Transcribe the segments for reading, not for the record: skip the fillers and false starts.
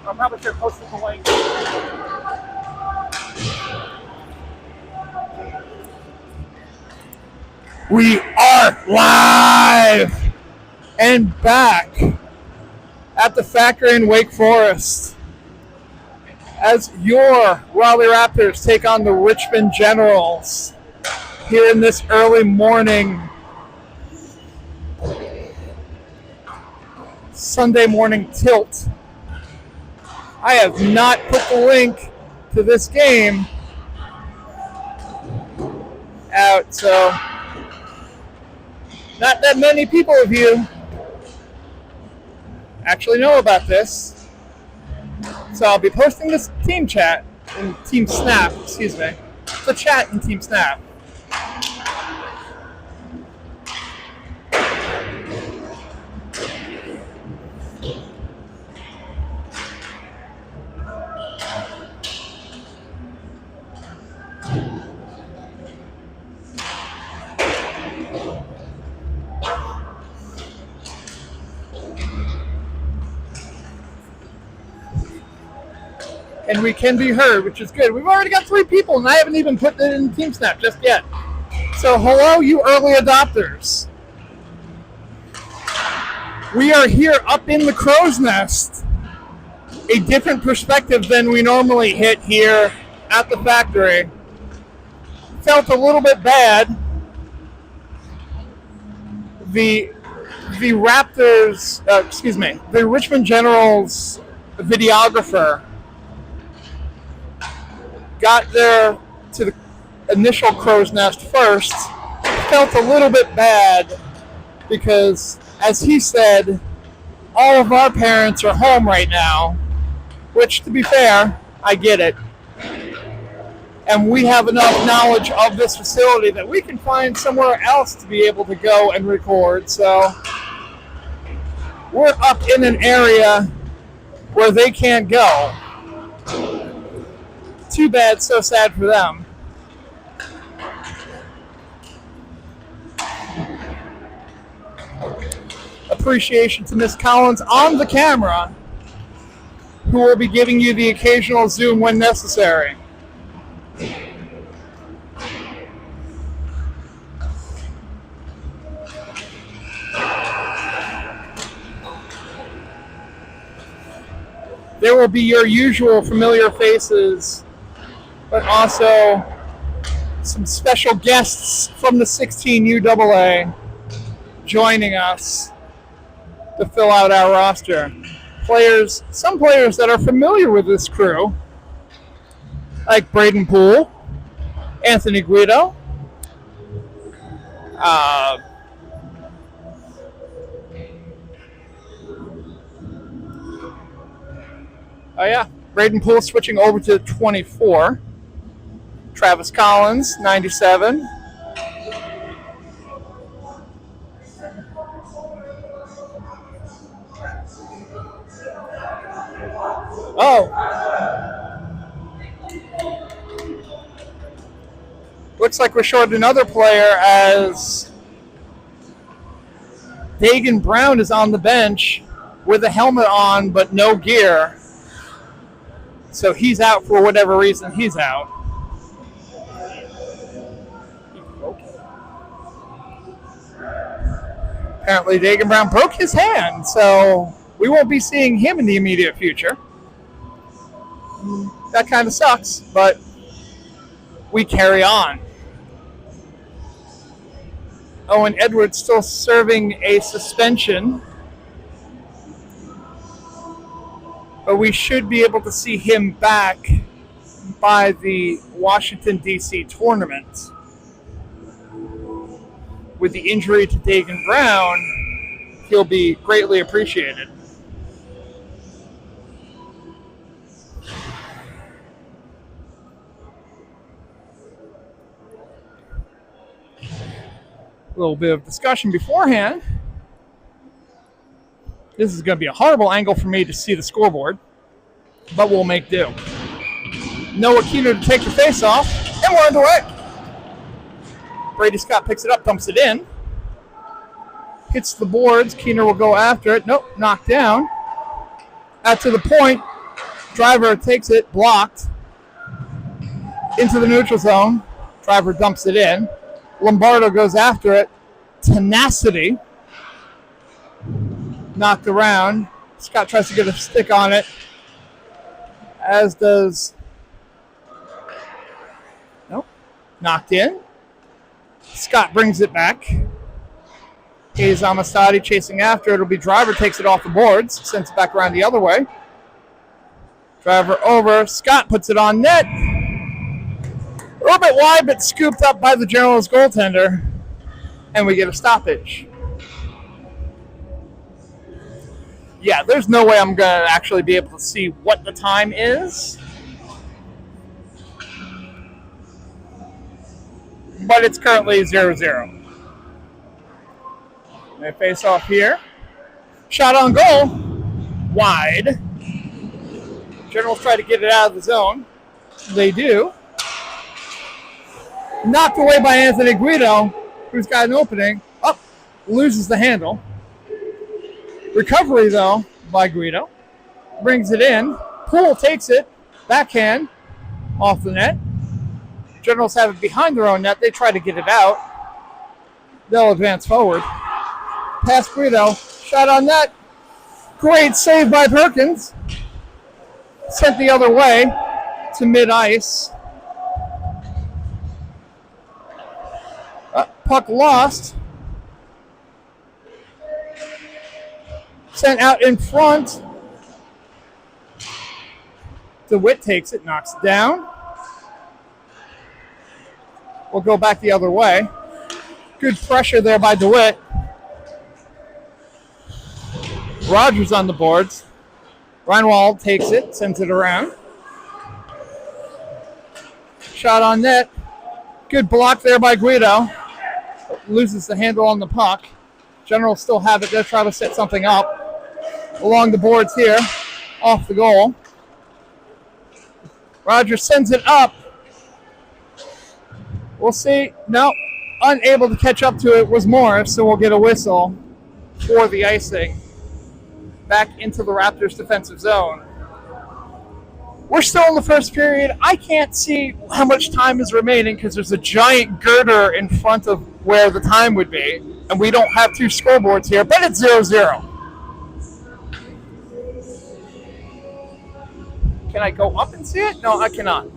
I'll probably start posting the link. We are live and back at the factory in Wake Forest as your Raleigh Raptors take on the Richmond Generals here in this early morning Sunday morning tilt. I have not put the link to this game out, so not that many people of you actually know about this. So I'll be posting this team chat in Team Snap, the chat in Team Snap. And we can be heard, which is good. We've already got 3 people, and I haven't even put it in Team Snap just yet. So hello, you early adopters. We are here up in the crow's nest. A different perspective than we normally hit here at the factory. Felt a little bit bad. The Raptors, the Richmond Generals videographer got there to the initial crow's nest first. Felt a little bit bad because, as he said, all of our parents are home right now, which, to be fair, I get it. And we have enough knowledge of this facility that we can find somewhere else to be able to go and record. So we're up in an area where they can't go. Too bad, so sad for them. Appreciation to Miss Collins on the camera, who will be giving you the occasional zoom when necessary. There will be your usual familiar faces, but also some special guests from the 16 UAA joining us to fill out our roster. Some players that are familiar with this crew, like Braden Poole, Anthony Guido, Braden Poole switching over to 24. Travis Collins, 97. Looks like we're short another player as Dagan Brown is on the bench with a helmet on but no gear. So he's out for whatever reason he's out. Apparently Dagan Brown broke his hand, so we won't be seeing him in the immediate future. That kind of sucks, but we carry on. Owen Edwards still serving a suspension, but we should be able to see him back by the Washington, D.C. tournament. With the injury to Dagan Brown, he'll be greatly appreciated. A little bit of discussion beforehand. This is going to be a horrible angle for me to see the scoreboard, but we'll make do. Noah Keener to take the face off, and we're underway. Brady Scott picks it up, dumps it in. Hits the boards. Keener will go after it. Nope, knocked down. Out to the point. Driver takes it, blocked, into the neutral zone. Driver dumps it in. Lombardo goes after it. Tenacity. Knocked around. Scott tries to get a stick on it. As does... Nope. Knocked in. Scott brings it back. Hayes Amistadi chasing after. It'll be Driver takes it off the boards. Sends it back around the other way. Driver over. Scott puts it on net. A little bit wide, but scooped up by the Generals goaltender. And we get a stoppage. Yeah, there's no way I'm going to actually be able to see what the time is. But it's currently 0-0. They face off here. Shot on goal. Wide. Generals try to get it out of the zone. They do. Knocked away by Anthony Guido, who's got an opening. Up. Loses the handle. Recovery, though, by Guido. Brings it in. Poole takes it. Backhand. Off the net. Generals have it behind their own net. They try to get it out. They'll advance forward. Pass Guido. Shot on net. Great save by Perkins. Sent the other way to mid-ice. Puck lost. Sent out in front. DeWitt takes it, knocks it down. We'll go back the other way. Good pressure there by DeWitt. Rogers on the boards. Reinwald takes it, sends it around. Shot on net. Good block there by Guido. Loses the handle on the puck. Generals still have it. They'll try to set something up along the boards here. Off the goal. Rogers sends it up. We'll see. No, unable to catch up to it was Morris, so we'll get a whistle for the icing. Back into the Raptors defensive zone. We're still in the first period. I can't see how much time is remaining because there's a giant girder in front of where the time would be, and we don't have two scoreboards here, but it's 0-0. Can I go up and see it? No, I cannot.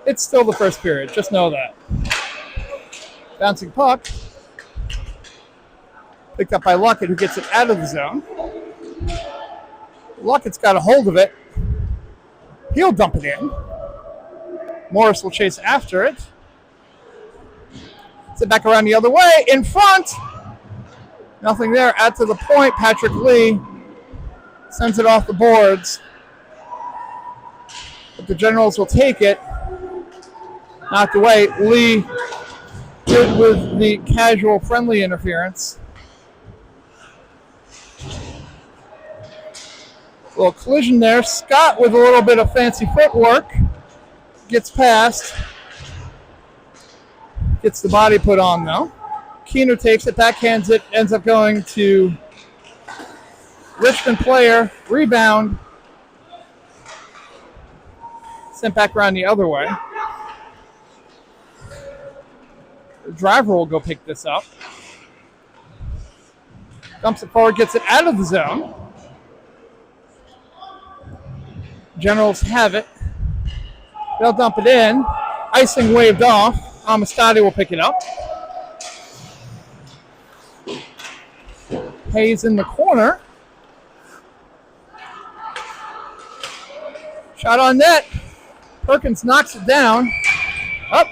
It's still the first period. Just know that. Bouncing puck. Picked up by Luckett, who gets it out of the zone. Luckett's got a hold of it. He'll dump it in. Morris will chase after it. Sit back around the other way. In front. Nothing there. Out to the point. Patrick Lee sends it off the boards. But the Generals will take it. Knocked away. Lee good with the casual friendly interference. A little collision there. Scott with a little bit of fancy footwork. Gets past. Gets the body put on, though. Keener takes it, backhands it, ends up going to Richmond player. Rebound. Sent back around the other way. The driver will go pick this up. Dumps it forward, gets it out of the zone. Generals have it. They'll dump it in. Icing waved off. Amistadi will pick it up. Hayes in the corner. Shot on net. Perkins knocks it down. Up.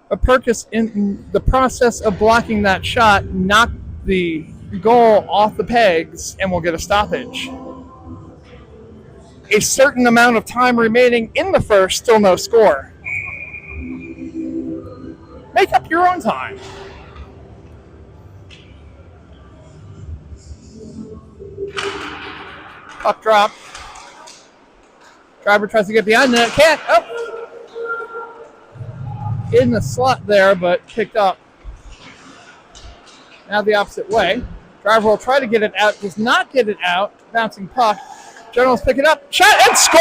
But Perkins, in the process of blocking that shot, knocked the goal off the pegs and will get a stoppage. A certain amount of time remaining in the first, still no score. Make up your own time. Puck drop. Driver tries to get behind that. Can't. Oh. In the slot there, but picked up. Now the opposite way. Driver will try to get it out. Does not get it out. Bouncing puck. Generals pick it up. Shot and score!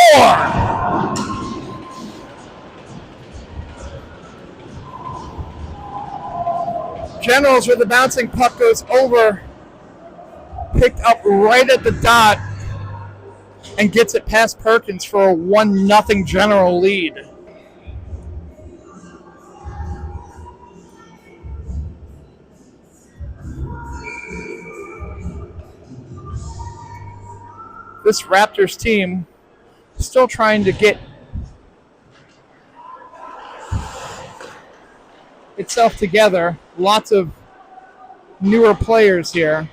Generals with the bouncing puck goes over. Picked up right at the dot. And gets it past Perkins for a 1-0 General lead. This Raptors team is still trying to get itself together. Lots of newer players here.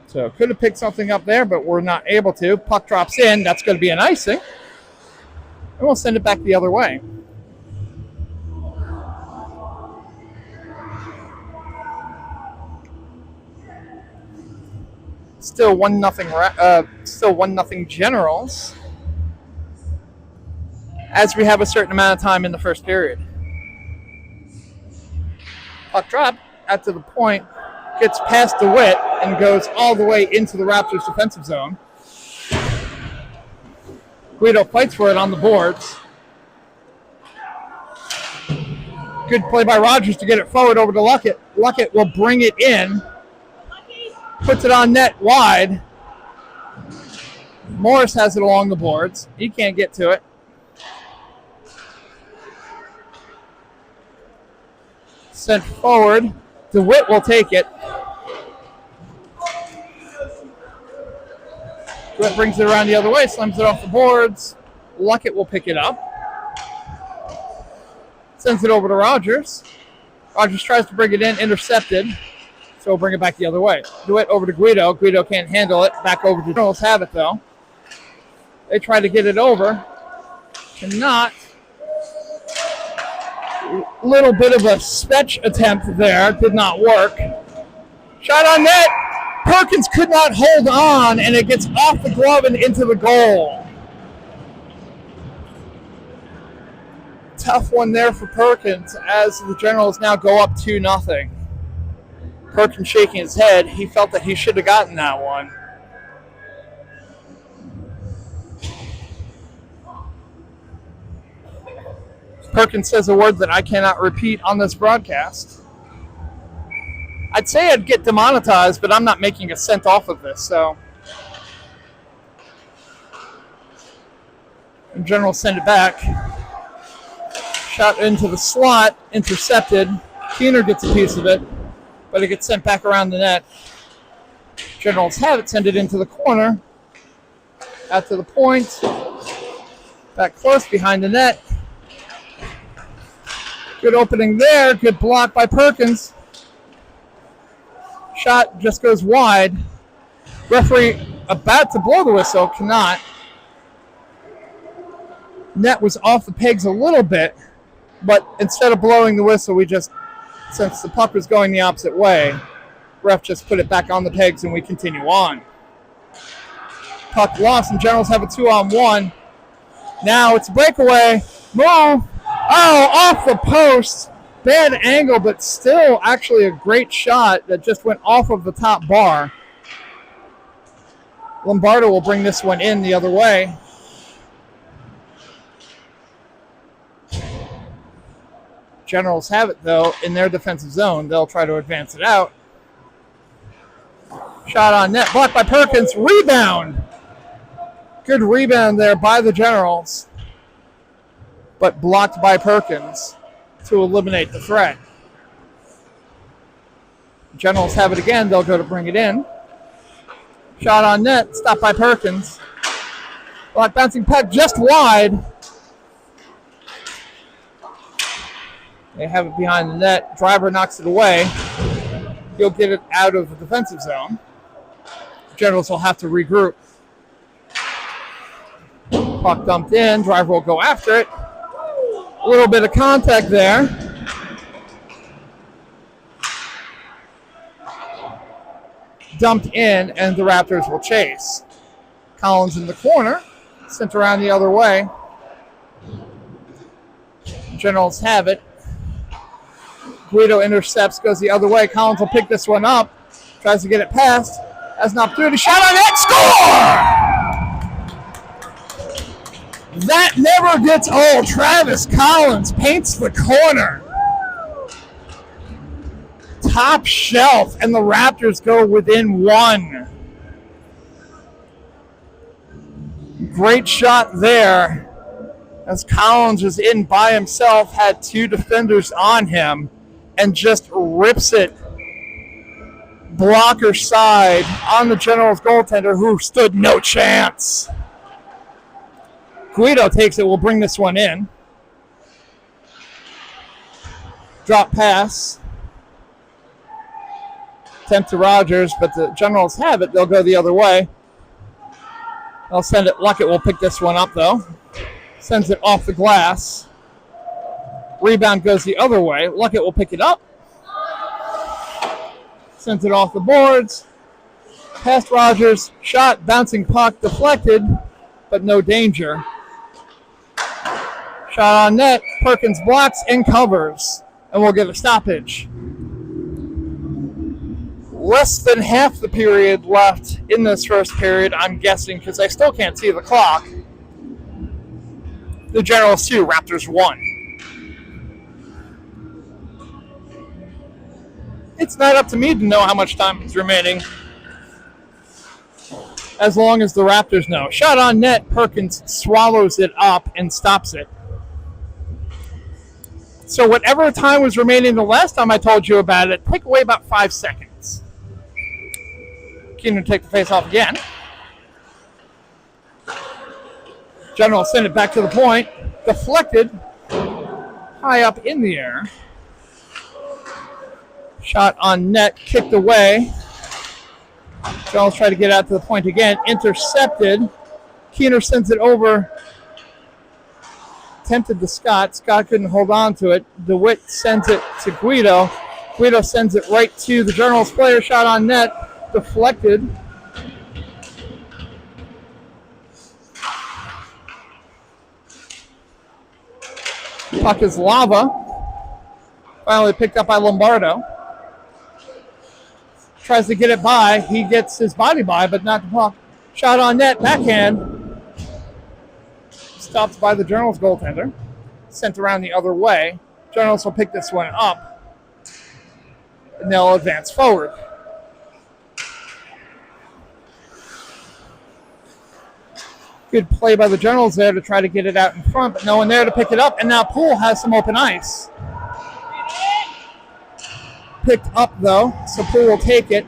So could have picked something up there, but we're not able to. Puck drops in. That's going to be an icing. And we'll send it back the other way. Still 1-0 Generals. As we have a certain amount of time in the first period. Puck drop out to the point. Gets past DeWitt and goes all the way into the Raptors defensive zone. Guido fights for it on the boards. Good play by Rogers to get it forward over to Luckett. Luckett will bring it in. Puts it on net wide. Morris has it along the boards. He can't get to it. Sent forward. DeWitt will take it. DeWitt brings it around the other way, slams it off the boards. Luckett will pick it up. Sends it over to Rogers. Rogers tries to bring it in, intercepted. So we'll bring it back the other way. DeWitt over to Guido. Guido can't handle it. Back over to Generals have it, though. They try to get it over. Cannot. Little bit of a stretch attempt there. Did not work. Shot on net. Perkins could not hold on, and it gets off the glove and into the goal. Tough one there for Perkins as the Generals now go up 2-0. Perkins shaking his head. He felt that he should have gotten that one. Perkins says a word that I cannot repeat on this broadcast. I'd say I'd get demonetized, but I'm not making a cent off of this, so. In general, send it back. Shot into the slot, intercepted. Keener gets a piece of it, but it gets sent back around the net. Generals have it, send it into the corner. Out to the point. Back close behind the net. Good opening there. Good block by Perkins. Shot just goes wide. Referee about to blow the whistle, cannot. Net was off the pegs a little bit, but instead of blowing the whistle, we just, since the puck was going the opposite way, ref just put it back on the pegs and we continue on. Puck lost and Generals have a 2-on-1. Now it's a breakaway. Move. Oh, off the post. Bad angle, but still actually a great shot that just went off of the top bar. Lombardo will bring this one in the other way. Generals have it, though, in their defensive zone. They'll try to advance it out. Shot on net, blocked by Perkins. Rebound. Good rebound there by the Generals, but blocked by Perkins to eliminate the threat. Generals have it again. They'll go to bring it in. Shot on net, stopped by Perkins. Block bouncing puck just wide. They have it behind the net. Driver knocks it away. He'll get it out of the defensive zone. Generals will have to regroup. Puck dumped in. Driver will go after it. A little bit of contact there. Dumped in, and the Raptors will chase. Collins in the corner. Sent around the other way. Generals have it. Guido intercepts, goes the other way. Collins will pick this one up. Tries to get it past. Has an opportunity. Shot on net. Score! That never gets old. Travis Collins paints the corner. Top shelf, and the Raptors go within one. Great shot there as Collins was in by himself, had two defenders on him, and just rips it blocker side on the Generals goaltender, who stood no chance. Guido takes it, will bring this one in. Drop pass. Attempt to Rogers, but the Generals have it. They'll go the other way. They'll send it. Luckett will pick this one up, though. Sends it off the glass. Rebound goes the other way. Luckett will pick it up. Sends it off the boards. Past Rogers. Shot, bouncing puck, deflected, but no danger. Shot on net. Perkins blocks and covers, and we'll get a stoppage. Less than half the period left in this first period, I'm guessing, because I still can't see the clock. The Generals 2, Raptors 1. It's not up to me to know how much time is remaining, as long as the Raptors know. Shot on net, Perkins swallows it up and stops it. So whatever time was remaining the last time I told you about it, take away about 5 seconds. Keenan take the face off again. General send it back to the point. Deflected. High up in the air. Shot on net. Kicked away. Generals try to get out to the point again. Intercepted. Keener sends it over. Tempted to Scott. Scott couldn't hold on to it. DeWitt sends it to Guido. Guido sends it right to the Generals player. Shot on net. Deflected. Puck is lava. Finally picked up by Lombardo. Tries to get it by. He gets his body by, but not the puck. Shot on net. Backhand. Stopped by the Generals goaltender. Sent around the other way. Generals will pick this one up. And they'll advance forward. Good play by the Generals there to try to get it out in front, but no one there to pick it up. And now Poole has some open ice. Picked up, though, so Poole will take it.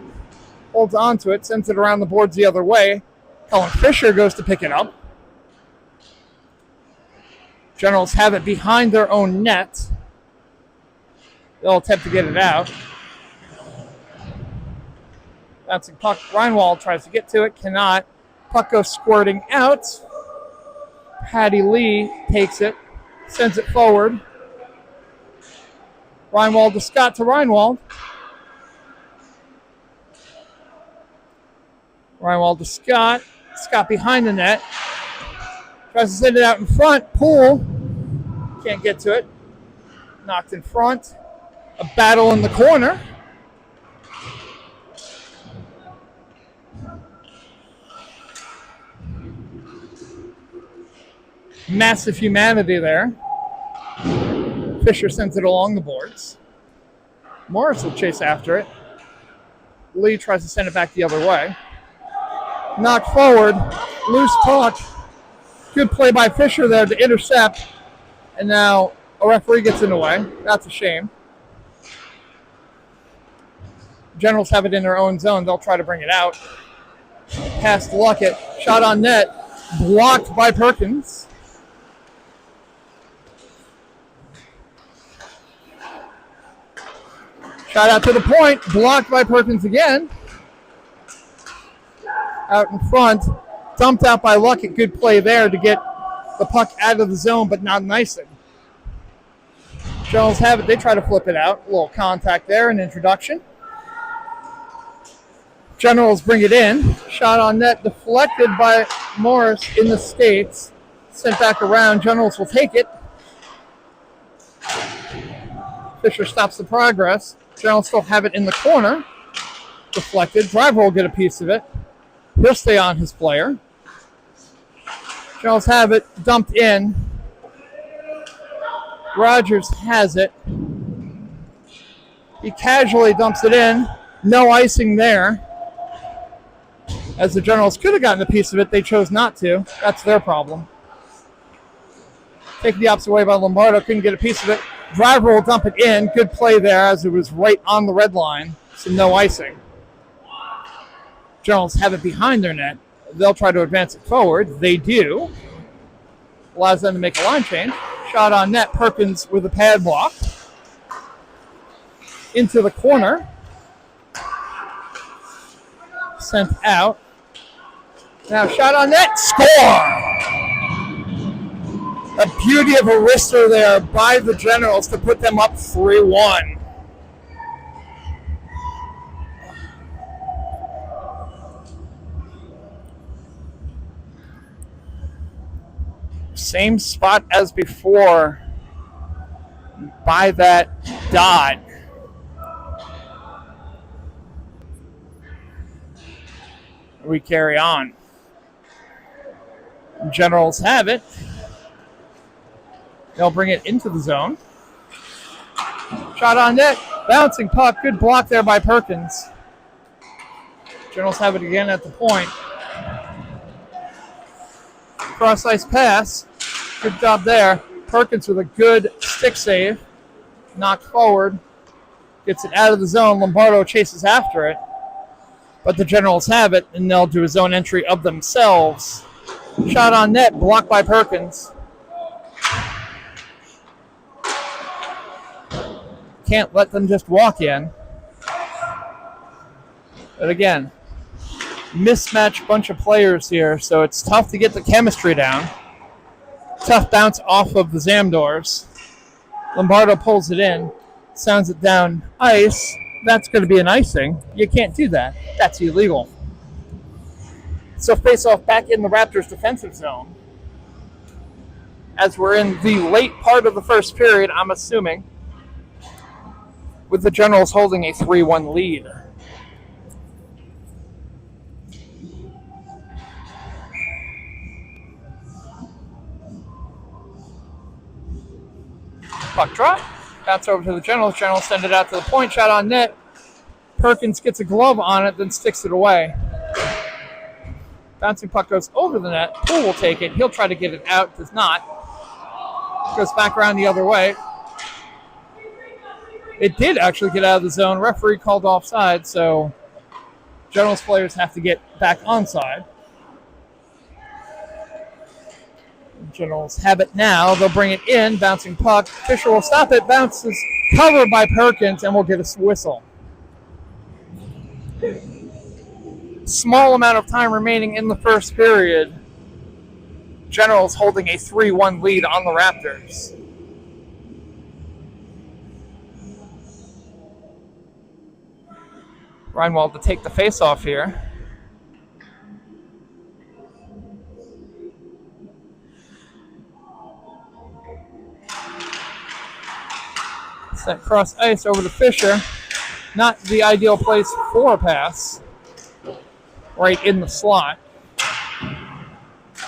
Holds on to it, sends it around the boards the other way. Colin Fisher goes to pick it up. Generals have it behind their own net. They'll attempt to get it out. Bouncing puck. Reinwald tries to get to it, cannot. Puck goes squirting out. Patty Lee takes it, sends it forward. Reinwald to Scott to Reinwald. Reinwald to Scott. Scott behind the net. Tries to send it out in front. Poole can't get to it. Knocked in front. A battle in the corner. Massive humanity there. Fisher sends it along the boards. Morris will chase after it. Lee tries to send it back the other way. Knocked forward. Loose puck. Good play by Fisher there to intercept. And now a referee gets in the way. That's a shame. Generals have it in their own zone. They'll try to bring it out. Past Luckett. Shot on net. Blocked by Perkins. Shot out to the point. Blocked by Perkins again. Out in front. Dumped out by Luckett. Good play there to get the puck out of the zone, but not an icing. Generals have it. They try to flip it out. A little contact there, an introduction. Generals bring it in. Shot on net. Deflected by Morris in the skates. Sent back around. Generals will take it. Fisher stops the progress. Generals still have it in the corner. Deflected. Driver will get a piece of it. He'll stay on his player. Generals have it. Dumped in. Rogers has it. He casually dumps it in. No icing there. As the Generals could have gotten a piece of it, they chose not to. That's their problem. Taken the opposite way by Lombardo. Couldn't get a piece of it. Driver will dump it in. Good play there as it was right on the red line. So no icing. Generals have it behind their net. They'll try to advance it forward. They do. Allows them to make a line change. Shot on net. Perkins with a pad block. Into the corner. Sent out. Now shot on net. Score! A beauty of a wrister there by the Generals to put them up 3-1. Same spot as before by that dot. We carry on. Generals have it. They'll bring it into the zone. Shot on net. Bouncing puck. Good block there by Perkins. Generals have it again at the point. Cross ice pass. Good job there. Perkins with a good stick save. Knocked forward. Gets it out of the zone. Lombardo chases after it. But the Generals have it, and they'll do a zone entry of themselves. Shot on net. Blocked by Perkins. Can't let them just walk in. But again, mismatched bunch of players here, so it's tough to get the chemistry down. Tough bounce off of the Zamdors. Lombardo pulls it in, sounds it down ice. That's going to be an icing. You can't do that. That's illegal. So face off back in the Raptors defensive zone. As we're in the late part of the first period, I'm assuming, with the Generals holding a 3-1 lead. Puck drop. Bounce over to the Generals. Generals send it out to the point. Shot on net. Perkins gets a glove on it, then sticks it away. Bouncing puck goes over the net. Poole will take it. He'll try to get it out. Does not. Goes back around the other way. It did actually get out of the zone. Referee called offside, so Generals players have to get back onside. Generals have it now. They'll bring it in. Bouncing puck. Fisher will stop it. Bounces. Covered by Perkins, and we'll get a whistle. Small amount of time remaining in the first period. Generals holding a 3-1 lead on the Raptors. Reinwald to take the face-off here. Sent cross ice over to Fisher. Not the ideal place for a pass. Right in the slot.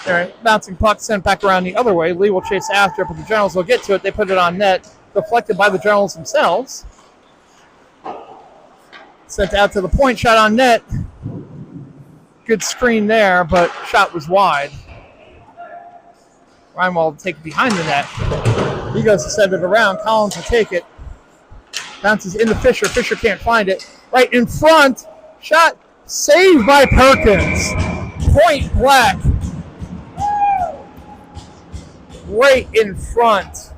All right, bouncing puck sent back around the other way. Lee will chase after it, but the Generals will get to it. They put it on net. Deflected by the Generals themselves. Sent out to the point, shot on net. Good screen there, but shot was wide. Reinwald will take it behind the net. He goes to send it around. Collins will take it. Bounces into Fisher. Fisher can't find it. Right in front. Shot saved by Perkins. Point blank. Right in front.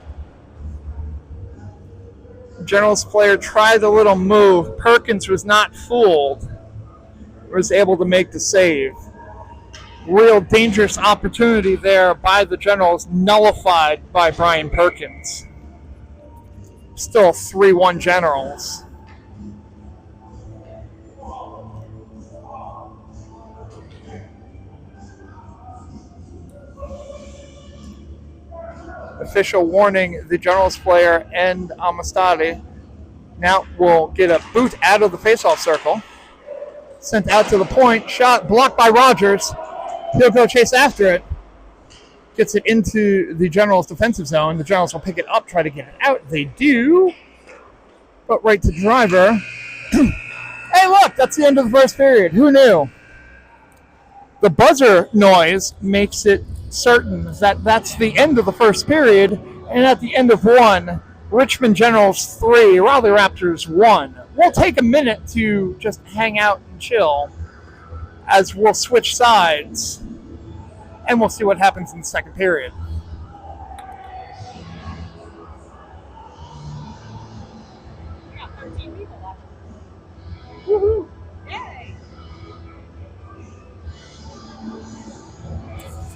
Generals player tried a little move. Perkins was not fooled. Was able to make the save. Real dangerous opportunity there by the Generals, nullified by Brian Perkins. Still 3-1 Generals. Official warning the Generals player and Amistadi. Now we'll get a boot out of the faceoff circle. Sent out to the point. Shot blocked by Rogers. He'll go chase after it. Gets it into the Generals' defensive zone. The Generals will pick it up, try to get it out. They do. But right to Driver. Hey, look, that's the end of the first period. Who knew? The buzzer noise makes it certain that that's the end of the first period. And at the end of one, Richmond Generals 3, Raleigh Raptors 1. We'll take a minute to just hang out and chill as we'll switch sides, and we'll see what happens in the second period. We got 13 people left. Woohoo! Yay!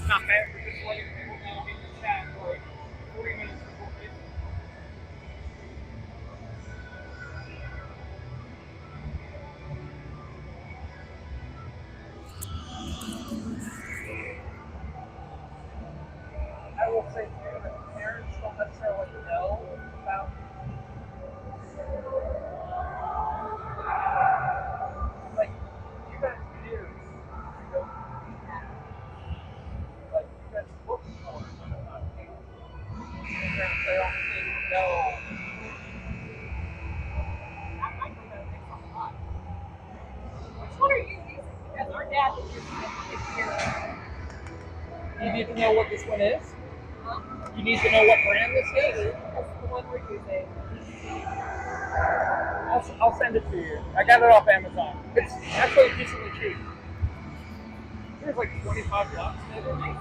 Not bad for just letting people know in the chat for 40 minutes before it. I will say too that parents don't necessarily know about like you guys do. You know, like you guys look for it sometimes. They don't know. That microphone makes a lot. Which one are you using? Because our dad is using it here. You need to know what this one is? Huh? You need to know what brand this is? That's the one we're using. I'll send it to you. I got it off Amazon. It's actually decently cheap. It was like $25 maybe.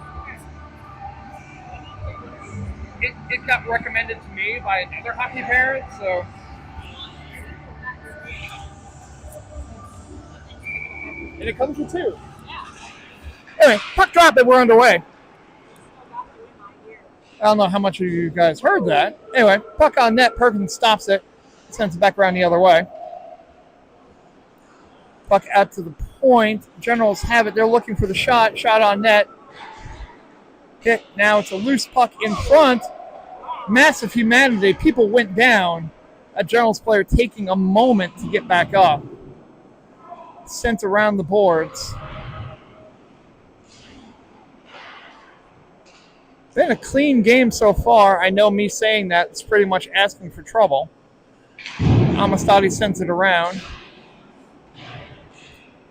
It got recommended to me by another hockey parent, so. And it comes with two. Yeah. Anyway, puck drop and we're underway. I got it in my ear. I don't know how much of you guys heard that. Anyway, puck on net. Perkins stops it. Sends it back around the other way. Puck out to the point. Generals have it. They're looking for the shot. Shot on net. Hit. Now it's a loose puck in front. Massive humanity. People went down. A Generals player taking a moment to get back up. Sent around the boards. Been a clean game so far. I know me saying that is pretty much asking for trouble. Amistadi sends it around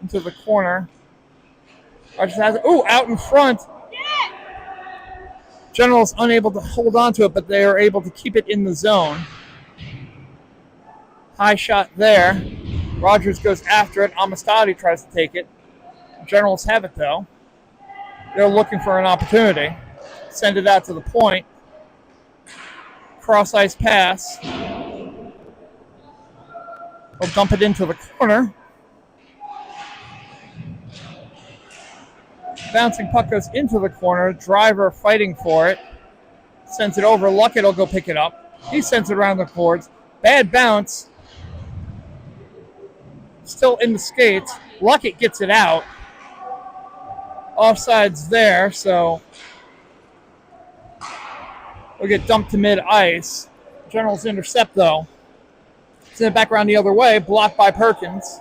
into the corner. Rogers has it. Ooh, out in front. Generals unable to hold on to it, but they are able to keep it in the zone. High shot there. Rogers goes after it. Amistadi tries to take it. Generals have it, though. They're looking for an opportunity. Send it out to the point. Cross-ice pass. They'll dump it into the corner. Bouncing puck goes into the corner. Driver fighting for it. Sends it over. Luckett will go pick it up. He sends it around the boards. Bad bounce. Still in the skates. Luckett gets it out. Offside's there, so we'll get dumped to mid-ice. Generals intercept, though. Send it back around the other way. Blocked by Perkins.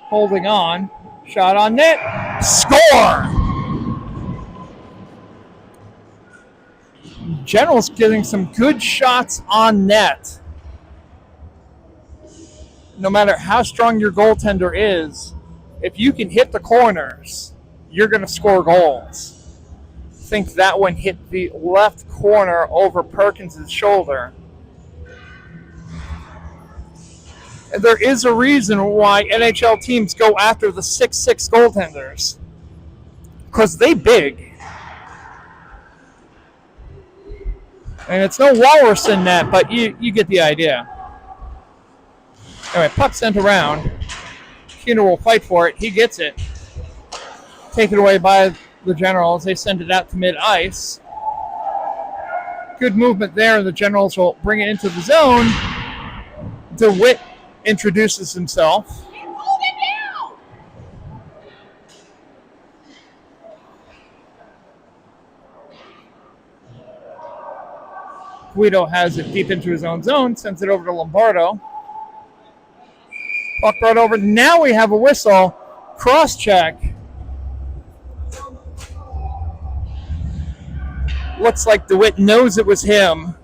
Holding on. Shot on net. Score! Generals getting some good shots on net. No matter how strong your goaltender is, if you can hit the corners, you're going to score goals. I think that one hit the left corner over Perkins' shoulder. And there is a reason why NHL teams go after the 6'6" goaltenders. Because they big. And it's no walrus in that, but you get the idea. Anyway, puck sent around. Keener will fight for it. He gets it. Taken away by the Generals. They send it out to mid-ice. Good movement there. The Generals will bring it into the zone. DeWitt introduces himself. Hold it down! Guido has it deep into his own zone, sends it over to Lombardo. Puck brought over. Now we have a whistle. Cross check. Looks like DeWitt knows it was him.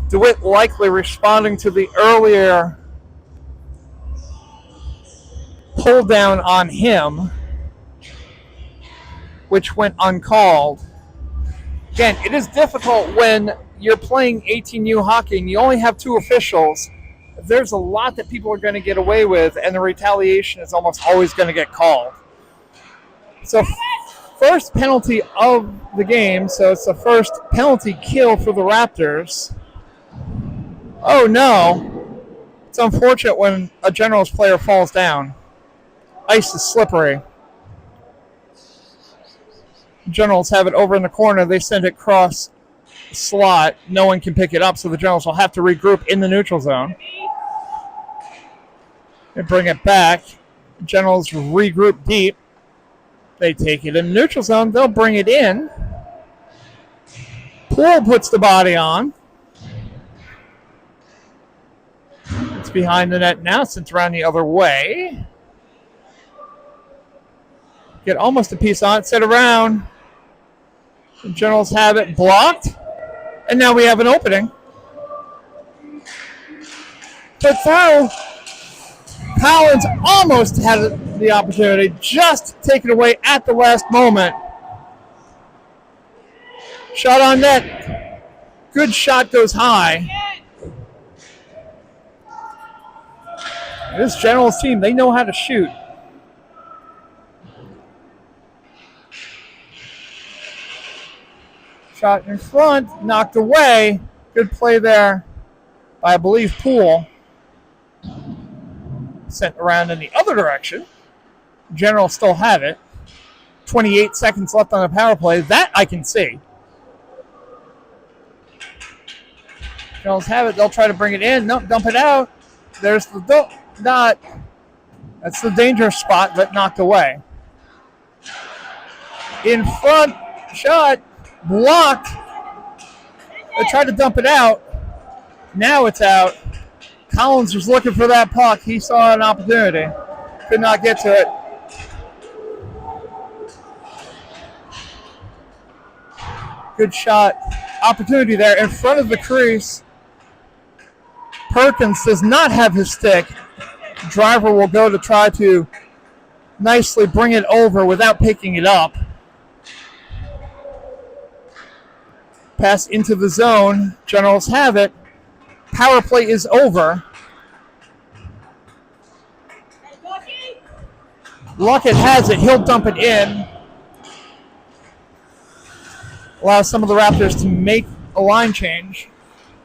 DeWitt likely responding to the earlier pull down on him, which went uncalled. Again, it is difficult when you're playing 18U hockey and you only have 2 officials. There's a lot that people are going to get away with, and the retaliation is almost always going to get called. So, first penalty of the game, so it's the first penalty kill for the Raptors. Oh no. It's unfortunate when a Generals player falls down. Ice is slippery. Generals have it over in the corner. They send it across the slot. No one can pick it up, so the Generals will have to regroup in the neutral zone. They bring it back. Generals regroup deep. They take it in the neutral zone. They'll bring it in. Poole puts the body on. It's behind the net now, since around the other way. Get almost a piece on it. Set around. The Generals have it blocked. And now we have an opening. Put through. Collins almost had the opportunity. Just taken away at the last moment. Shot on net. Good shot goes high. This Generals team, they know how to shoot. Shot in front, knocked away. Good play there by, I believe, Poole. Sent around in the other direction. Generals still have it. 28 seconds left on the power play. That I can see. Generals have it. They'll try to bring it in. Nope, dump it out. There's the dot. That's the dangerous spot, but knocked away. In front, shot, blocked. They tried to dump it out. Now it's out. Collins was looking for that puck. He saw an opportunity. Could not get to it. Good shot. Opportunity there in front of the crease. Perkins does not have his stick. Driver will go to try to nicely bring it over without picking it up. Pass into the zone. Generals have it. Power play is over. Luckett has it. He'll dump it in. Allow some of the Raptors to make a line change.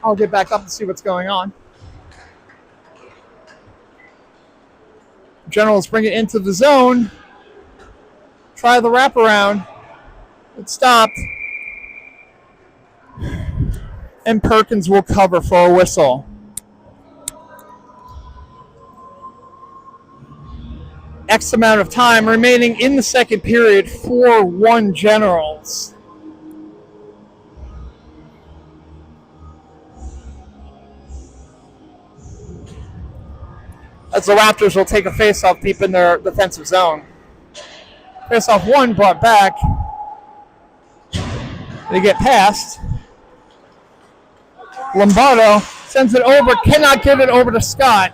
I'll get back up and see what's going on. Generals bring it into the zone. Try the wraparound. It stopped. And Perkins will cover for a whistle. X amount of time remaining in the second period. 4-1 Generals. As the Raptors will take a face-off deep in their defensive zone. Face-off one brought back. They get past. Lombardo sends it over, cannot get it over to Scott.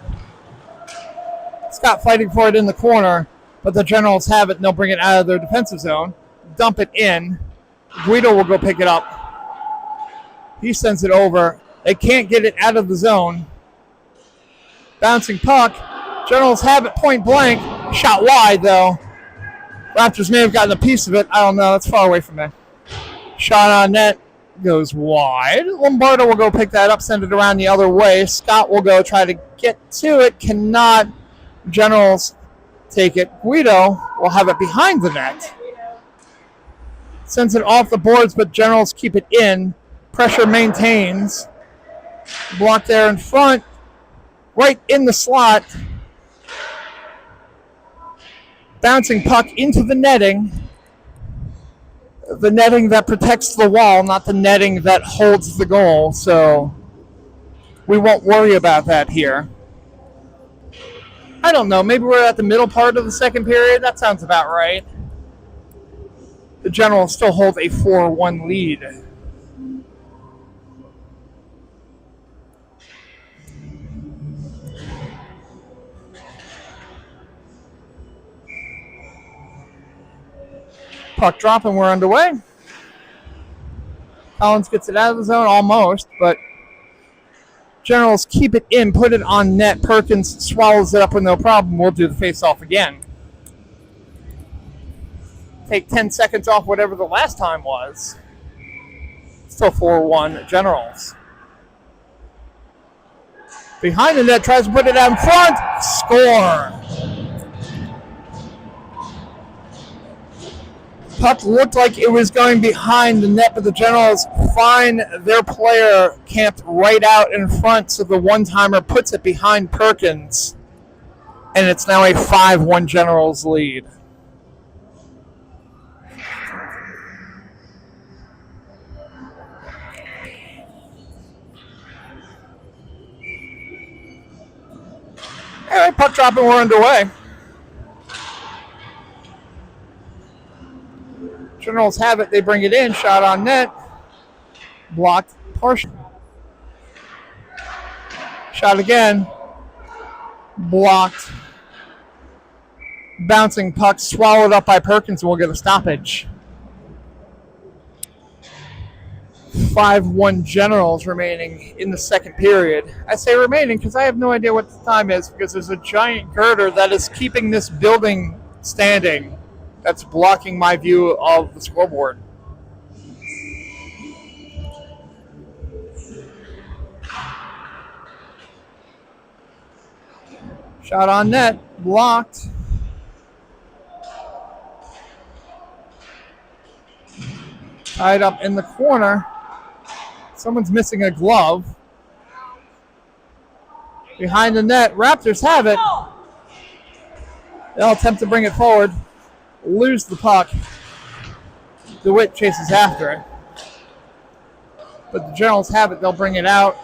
Scott fighting for it in the corner, but the Generals have it and they'll bring it out of their defensive zone. Dump it in. Guido will go pick it up. He sends it over. They can't get it out of the zone. Bouncing puck. Generals have it point blank. Shot wide, though. Raptors may have gotten a piece of it. I don't know. It's far away from me. Shot on net goes wide. Lombardo will go pick that up, send it around the other way. Scott will go try to get to it. Cannot. Generals take it. Guido will have it behind the net. Sends it off the boards, but Generals keep it in. Pressure maintains. Block there in front. Right in the slot. Bouncing puck into the netting. the netting that protects the wall, not the netting that holds the goal. So we won't worry about that here. I don't know. Maybe we're at the middle part of the second period. That sounds about right. The Generals still hold a 4-1 lead. Puck drop and we're underway. Collins gets it out of the zone almost, but Generals keep it in, put it on net. Perkins swallows it up with no problem. We'll do the face-off again. Take 10 seconds off whatever the last time was. Still 4-1 Generals. Behind the net, tries to put it out in front. Score. Puck looked like it was going behind the net, but the Generals find their player camped right out in front, so the one-timer puts it behind Perkins, and it's now a 5-1 Generals lead. All right, puck drop and we're underway. Generals have it. They bring it in. Shot on net. Blocked partially. Shot again. Blocked. Bouncing puck swallowed up by Perkins, and we'll get a stoppage. 5-1 Generals remaining in the second period. I say remaining because I have no idea what the time is, because there's a giant girder that is keeping this building standing that's blocking my view of the scoreboard. Shot on net, blocked. Tied up in the corner. Someone's missing a glove. Behind the net, Raptors have it. They'll attempt to bring it forward. Lose the puck. DeWitt chases after it. But the Generals have it. They'll bring it out.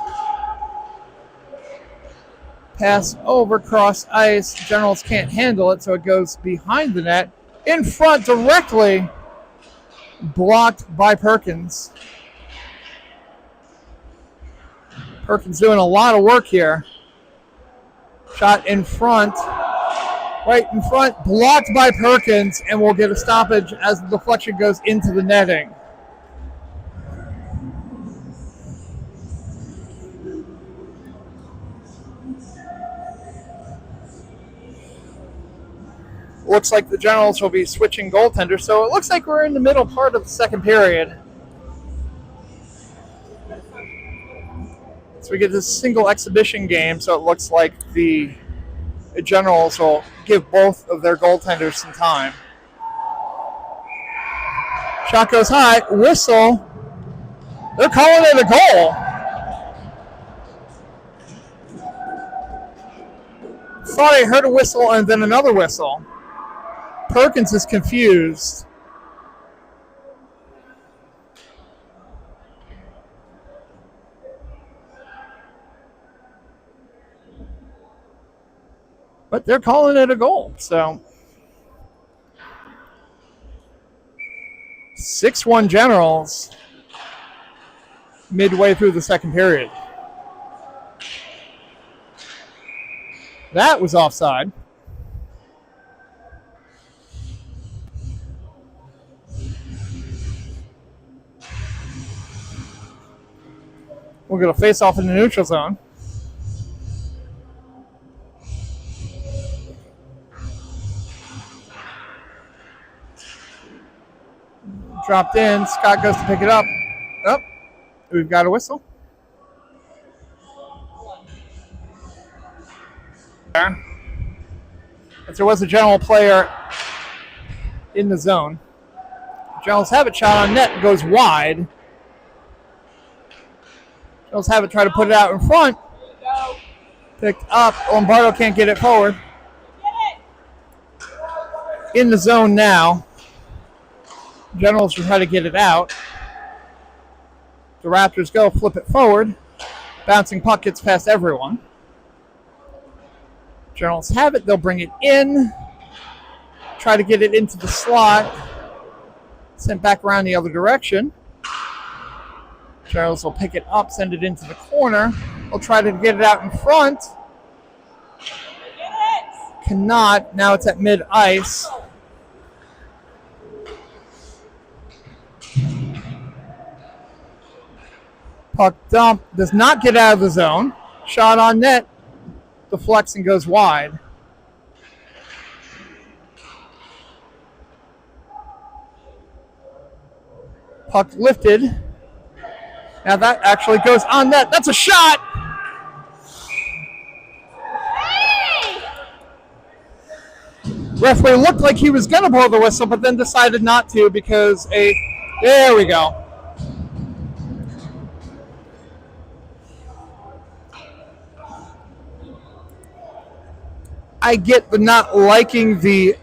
Pass over, cross ice. Generals can't handle it, so it goes behind the net. In front directly. Blocked by Perkins. Perkins doing a lot of work here. Shot in front. Right in front. Blocked by Perkins, and we'll get a stoppage as the deflection goes into the netting. Looks like the Generals will be switching goaltenders, so it looks like we're in the middle part of the second period. So we get this single exhibition game, so it looks like the Generals will give both of their goaltenders some time. Shot goes high, whistle. They're calling it a goal. Thought I heard a whistle and then another whistle. Perkins is confused. But they're calling it a goal, so 6-1 Generals midway through the second period. That was offside. We're going to face off in the neutral zone. Dropped in. Scott goes to pick it up. Oh, we've got a whistle. There was a General player in the zone. Generals have it, shot on net, and goes wide. Generals have it, try to put it out in front. Picked up. Lombardo can't get it forward. In the zone now. Generals will try to get it out. The Raptors go, flip it forward. Bouncing puck gets past everyone. Generals have it. They'll bring it in. Try to get it into the slot. Sent back around the other direction. Generals will pick it up, send it into the corner. They'll try to get it out in front. Cannot. Now it's at mid-ice. Puck dump. Does not get out of the zone. Shot on net. Deflects and goes wide. Puck lifted. Now that actually goes on net. That's a shot. Referee looked like he was going to blow the whistle, but then decided not to because there we go. I get the not liking the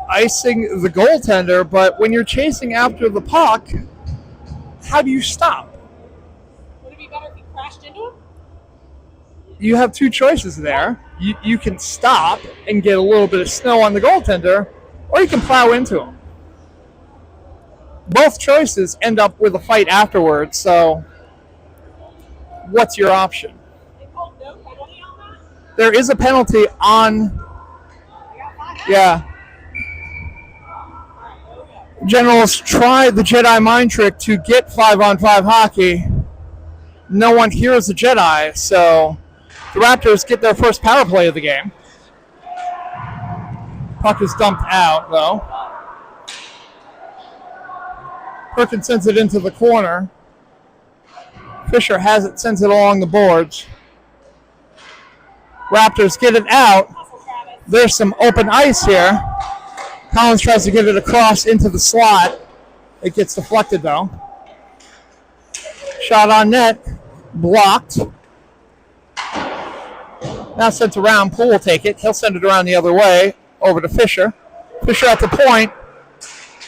icing the goaltender, but when you're chasing after the puck, how do you stop? Would it be better if he crashed into him? You have two choices there. You can stop and get a little bit of snow on the goaltender, or you can plow into him. Both choices end up with a fight afterwards, so what's your option? They called no penalty on that? There is a penalty on... Yeah. Generals try the Jedi mind trick to get 5-on-5 hockey. No one hears the Jedi, so the Raptors get their first power play of the game. Puck is dumped out, though. Perkins sends it into the corner. Fisher has it, sends it along the boards. Raptors get it out. There's some open ice here. Collins tries to get it across into the slot. It gets deflected, though. Shot on net. Blocked. Now sent around. Poole will take it. He'll send it around the other way. Over to Fisher. Fisher at the point.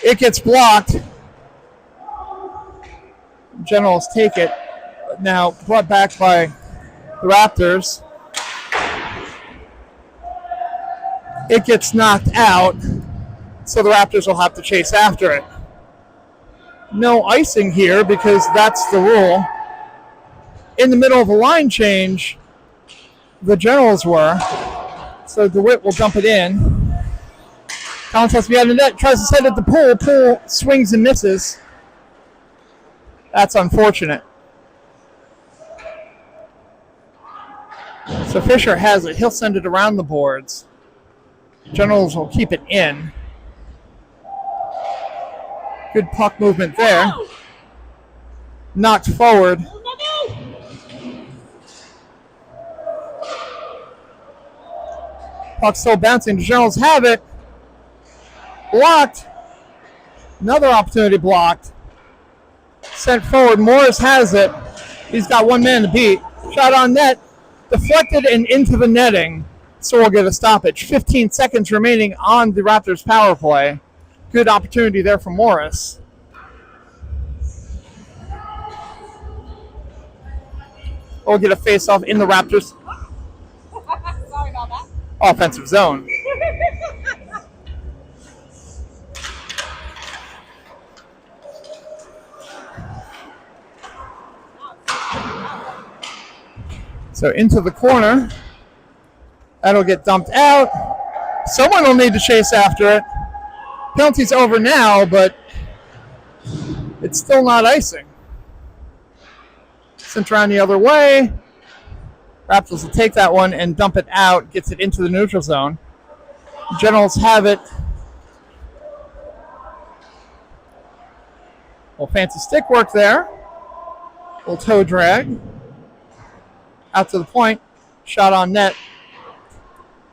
It gets blocked. Generals take it. Now brought back by the Raptors. It gets knocked out, so the Raptors will have to chase after it. No icing here because that's the rule. In the middle of a line change, the Generals were, so DeWitt will dump it in. Collins has to be out of the net, tries to send it to Poole. Poole swings and misses. That's unfortunate. So Fisher has it. He'll send it around the boards. Generals will keep it in. Good puck movement there. Knocked forward. Puck still bouncing. The Generals have it. Blocked. Another opportunity blocked. Sent forward. Morris has it. He's got one man to beat. Shot on net. Deflected and into the netting. So we'll get a stoppage. 15 seconds remaining on the Raptors power play. Good opportunity there for Morris. We'll get a face-off in the Raptors Sorry about that. offensive zone. So into the corner. That'll get dumped out. Someone will need to chase after it. Penalty's over now, but it's still not icing. Sent around the other way. Raptors will take that one and dump it out. Gets it into the neutral zone. Generals have it. Well, fancy stick work there. Little toe drag. Out to the point. Shot on net.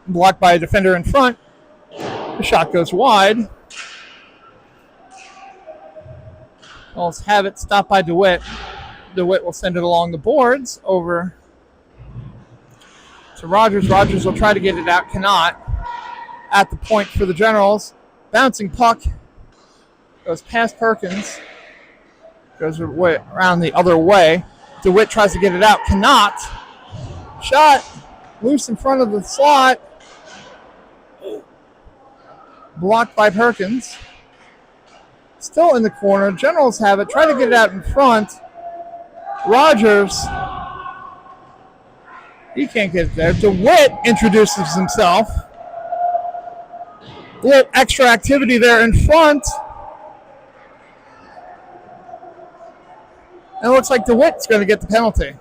Blocked by a defender in front. The shot goes wide. Bulls have it. Stopped by DeWitt. DeWitt will send it along the boards over to Rogers. Rogers will try to get it out. Cannot. At the point for the Generals. Bouncing puck. Goes past Perkins. Goes around the other way. DeWitt tries to get it out. Cannot. Shot. Loose in front of the slot. Blocked by Perkins. Still in the corner. Generals have it. Try to get it out in front. Rogers. He can't get it there. DeWitt introduces himself. A little extra activity there in front. And it looks like DeWitt's going to get the penalty.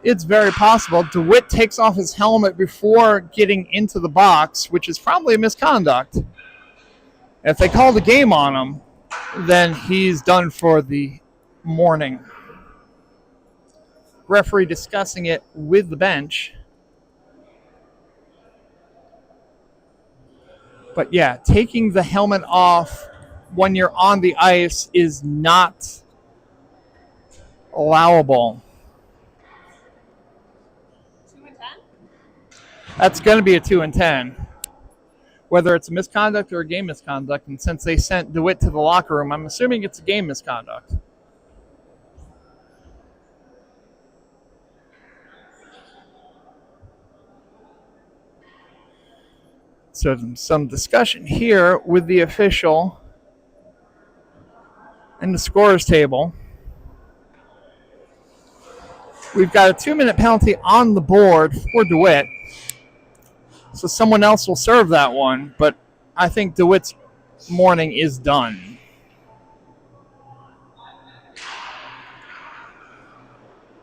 It's very possible. DeWitt takes off his helmet before getting into the box, which is probably a misconduct. If they call the game on him, then he's done for the morning. Referee discussing it with the bench. But yeah, taking the helmet off when you're on the ice is not allowable. That's going to be a 2 and 10. Whether it's a misconduct or a game misconduct, and since they sent DeWitt to the locker room, I'm assuming it's a game misconduct. So some discussion here with the official and the scorers table. We've got a 2-minute penalty on the board for DeWitt. So someone else will serve that one, but I think DeWitt's morning is done.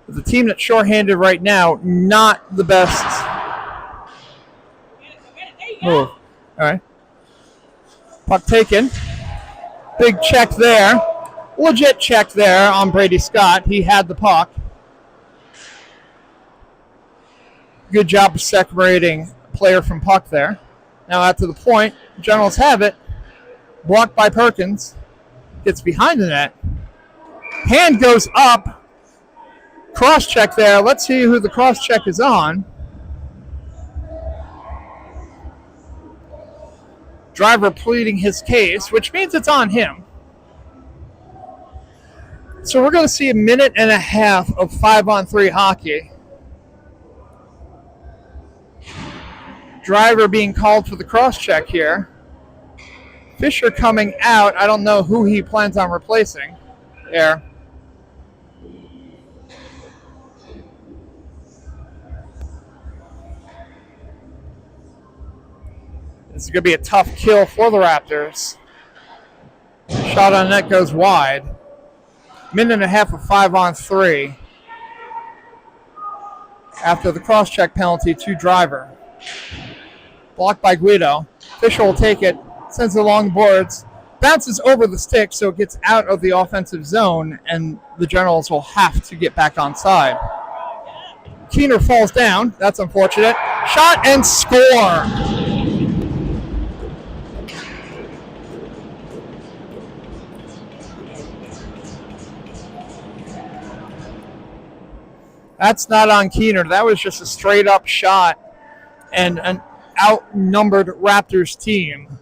The team that's shorthanded right now, not the best move. All right. Puck taken. Big check there. Legit check there on Brady Scott. He had the puck. Good job of separating player from puck there. Now out to the point. Generals have it. Blocked by Perkins. Gets behind the net. Hand goes up. Cross check there. Let's see who the cross check is on. Driver pleading his case, which means it's on him. So we're going to see a minute and a half of 5-on-3 hockey. Driver being called for the cross check here. Fisher coming out. I don't know who he plans on replacing there. This is going to be a tough kill for the Raptors. Shot on net goes wide. Minute and a half of 5-on-3. After the cross check penalty to Driver. Blocked by Guido. Fisher will take it. Sends it along the boards. Bounces over the stick so it gets out of the offensive zone, and the Generals will have to get back on side. Keener falls down. That's unfortunate. Shot and score. That's not on Keener. That was just a straight-up shot and an outnumbered Raptors team.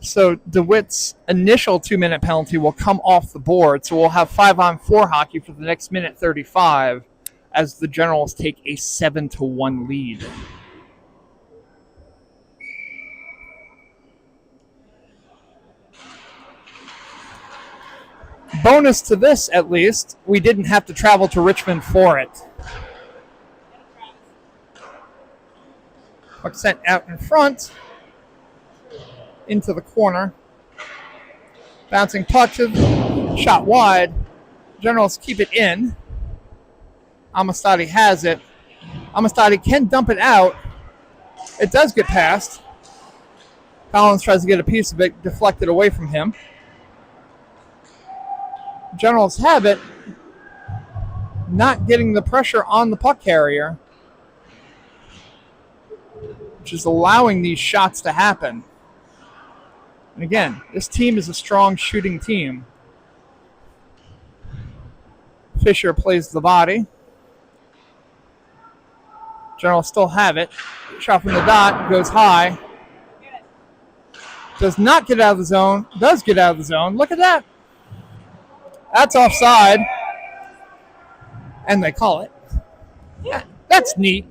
So DeWitt's initial 2-minute penalty will come off the board. So we'll have 5-on-4 hockey for the next minute 35 as the Generals take a 7-1 lead. Bonus to this, at least, we didn't have to travel to Richmond for it. Puck sent out in front. Into the corner. Bouncing puck to shot wide. Generals keep it in. Amistadi has it. Amistadi can dump it out. It does get past. Collins tries to get a piece of it, deflected away from him. Generals have it. not getting the pressure on the puck carrier, which is allowing these shots to happen. And again, this team is a strong shooting team. Fisher plays the body. Generals still have it. Shot from the dot, goes high. Does not get out of the zone. Does get out of the zone. Look at that. That's offside. And they call it. That's neat.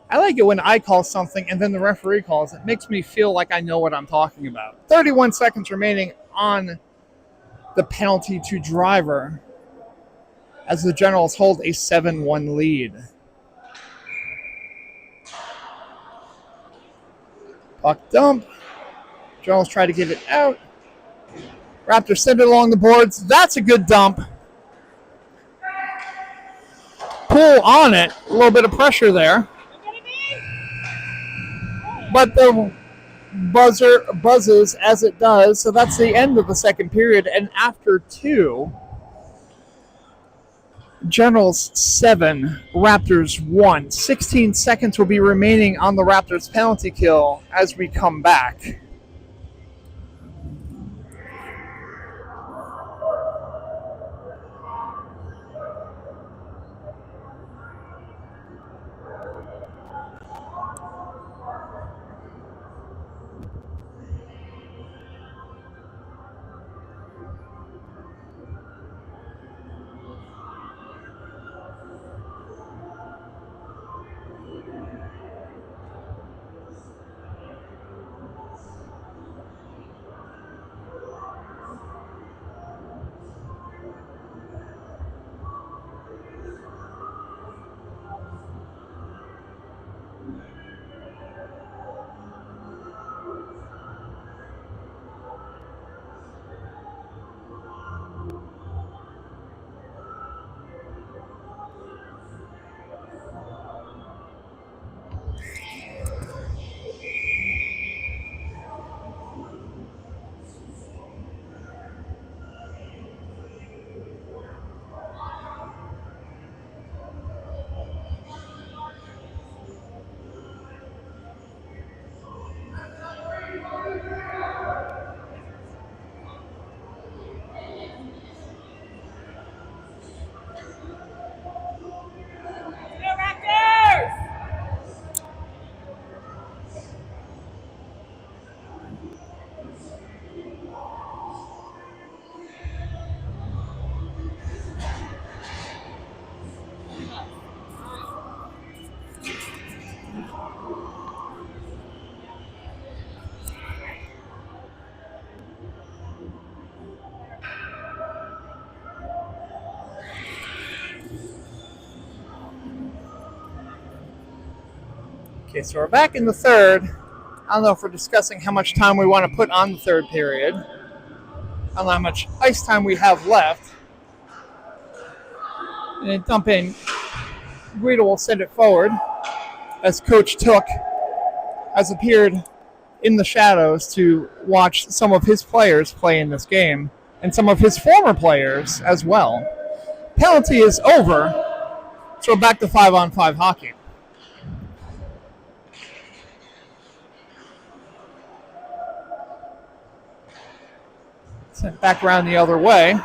I like it when I call something and then the referee calls. It makes me feel like I know what I'm talking about. 31 seconds remaining on the penalty to driver as the Generals hold a 7-1 lead. Puck dump. Generals try to get it out. Raptors send it along the boards. That's a good dump. Pull on it. A little bit of pressure there. But the buzzer buzzes as it does, so that's the end of the second period. And after 2, Generals 7, Raptors 1. 16 seconds will be remaining on the Raptors penalty kill as we come back. Okay, so we're back in the third. I don't know if we're discussing how much time we want to put on the third period. I don't know how much ice time we have left. And then dump in. Guido will send it forward as Coach Took has appeared in the shadows to watch some of his players play in this game and some of his former players as well. Penalty is over, so we're back to 5-on-5 hockey. Sent back around the other way.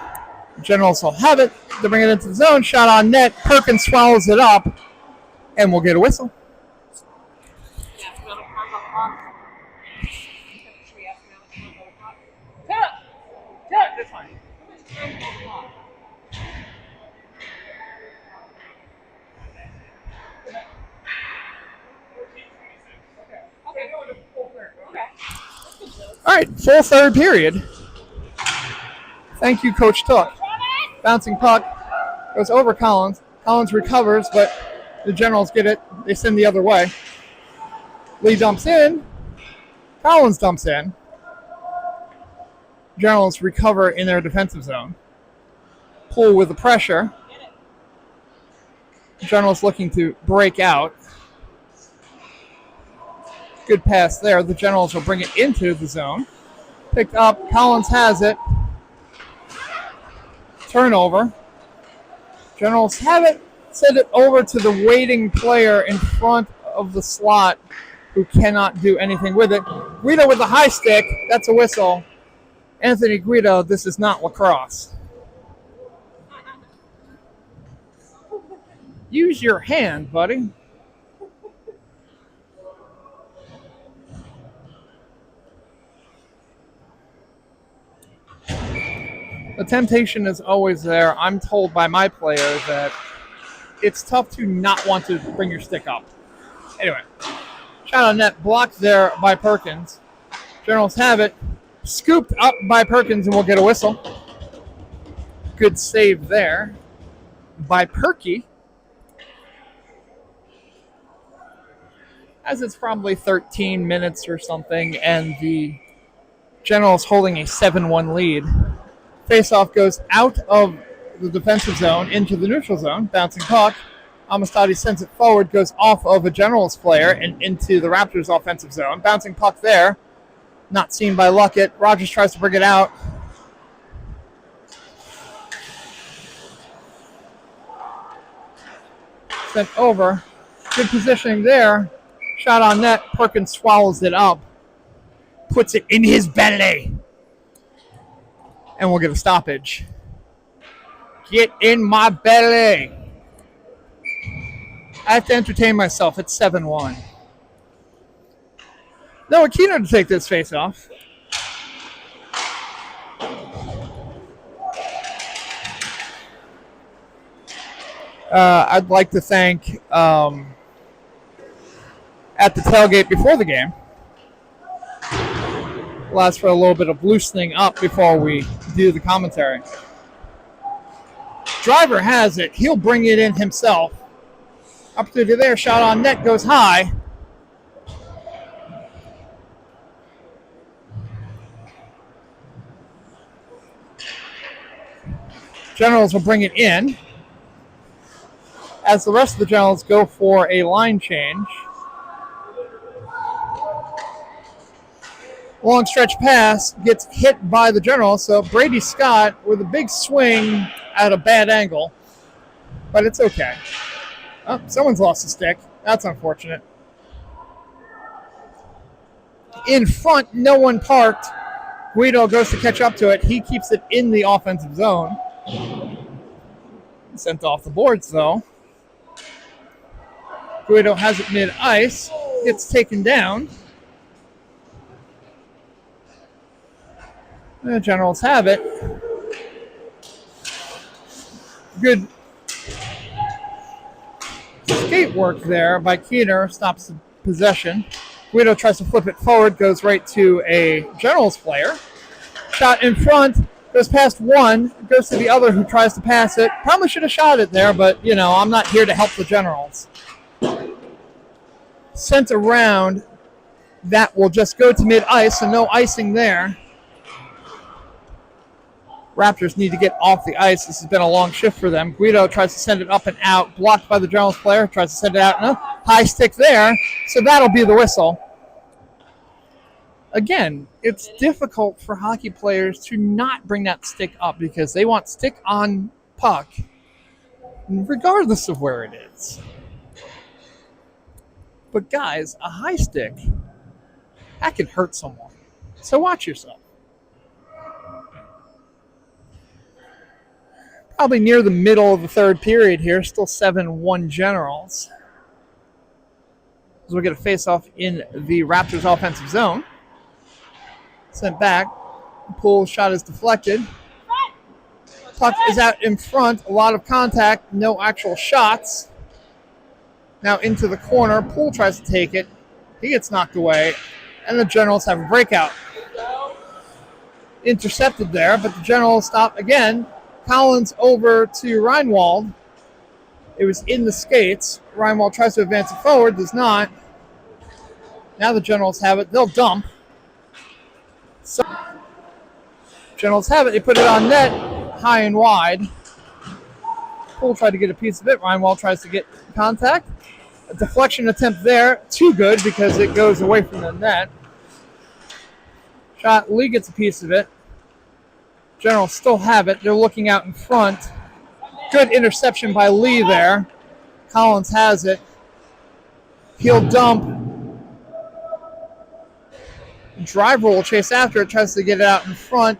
Generals will have it. They bring it into the zone. Shot on net. Perkins swallows it up. And we'll get a whistle. That's fine. All right, full third period. Thank you, Coach Took. Bouncing puck goes over Collins. Collins recovers, but the Generals get it. They send the other way. Lee dumps in. Collins dumps in. Generals recover in their defensive zone. Pull with the pressure. Generals looking to break out. Good pass there. The Generals will bring it into the zone. Picked up. Collins has it. Turnover. Generals have it. Send it over to the waiting player in front of the slot who cannot do anything with it. Guido with the high stick. That's a whistle. Anthony Guido, this is not lacrosse. Use your hand, buddy. The temptation is always there. I'm told by my players that it's tough to not want to bring your stick up. Anyway, shot on net blocked there by Perkins. Generals have it. Scooped up by Perkins and we'll get a whistle. Good save there by Perky. As it's probably 13 minutes or something and the Generals holding a 7-1 lead. Faceoff goes out of the defensive zone into the neutral zone. Bouncing puck. Amistadi sends it forward, goes off of a Generals player and into the Raptors offensive zone. Bouncing puck there. Not seen by Luckett. Rogers tries to bring it out. Sent over. Good positioning there. Shot on net. Perkins swallows it up. Puts it in his belly. And we'll get a stoppage. Get in my belly. I have to entertain myself. It's 7-1. Noah Keener to take this face off. I'd like to thank at the tailgate before the game. Allows for a little bit of loosening up before we do the commentary. Driver has it. He'll bring it in himself. Opportunity there. Shot on net goes high. Generals will bring it in as the rest of the Generals go for a line change. Long stretch pass gets hit by the Generals, so Brady Scott with a big swing at a bad angle, but it's okay. Oh, someone's lost a stick. That's unfortunate. In front, no one parked. Guido goes to catch up to it. He keeps it in the offensive zone. Sent off the boards, though. Guido has it mid-ice. Gets taken down. The Generals have it. Good skate work there by Keener. Stops the possession. Guido tries to flip it forward. Goes right to a Generals player. Shot in front. Goes past one. Goes to the other who tries to pass it. Probably should have shot it there, but, you know, I'm not here to help the Generals. Sent around. That will just go to mid-ice, so no icing there. Raptors need to get off the ice. This has been a long shift for them. Guido tries to send it up and out. Blocked by the Generals player. Tries to send it out. No, high stick there. So that'll be the whistle. Again, it's difficult for hockey players to not bring that stick up because they want stick on puck regardless of where it is. But guys, a high stick, that can hurt someone. So watch yourself. Probably near the middle of the third period here. Still 7-1 Generals. As we get a face-off in the Raptors offensive zone. Sent back. Poole shot is deflected. Puck is out in front. A lot of contact. No actual shots. Now into the corner. Poole tries to take it. He gets knocked away. And the Generals have a breakout. Intercepted there, but the Generals stop again. Collins over to Reinwald. It was in the skates. Reinwald tries to advance it forward. Does not. Now the Generals have it. They'll dump. So, Generals have it. They put it on net. High and wide. Poole tried to get a piece of it. Reinwald tries to get contact. A deflection attempt there. Too good because it goes away from the net. Shot. Lee gets a piece of it. Generals still have it. They're looking out in front. Good interception by Lee there. Collins has it. Heel dump. Driver will chase after it, tries to get it out in front.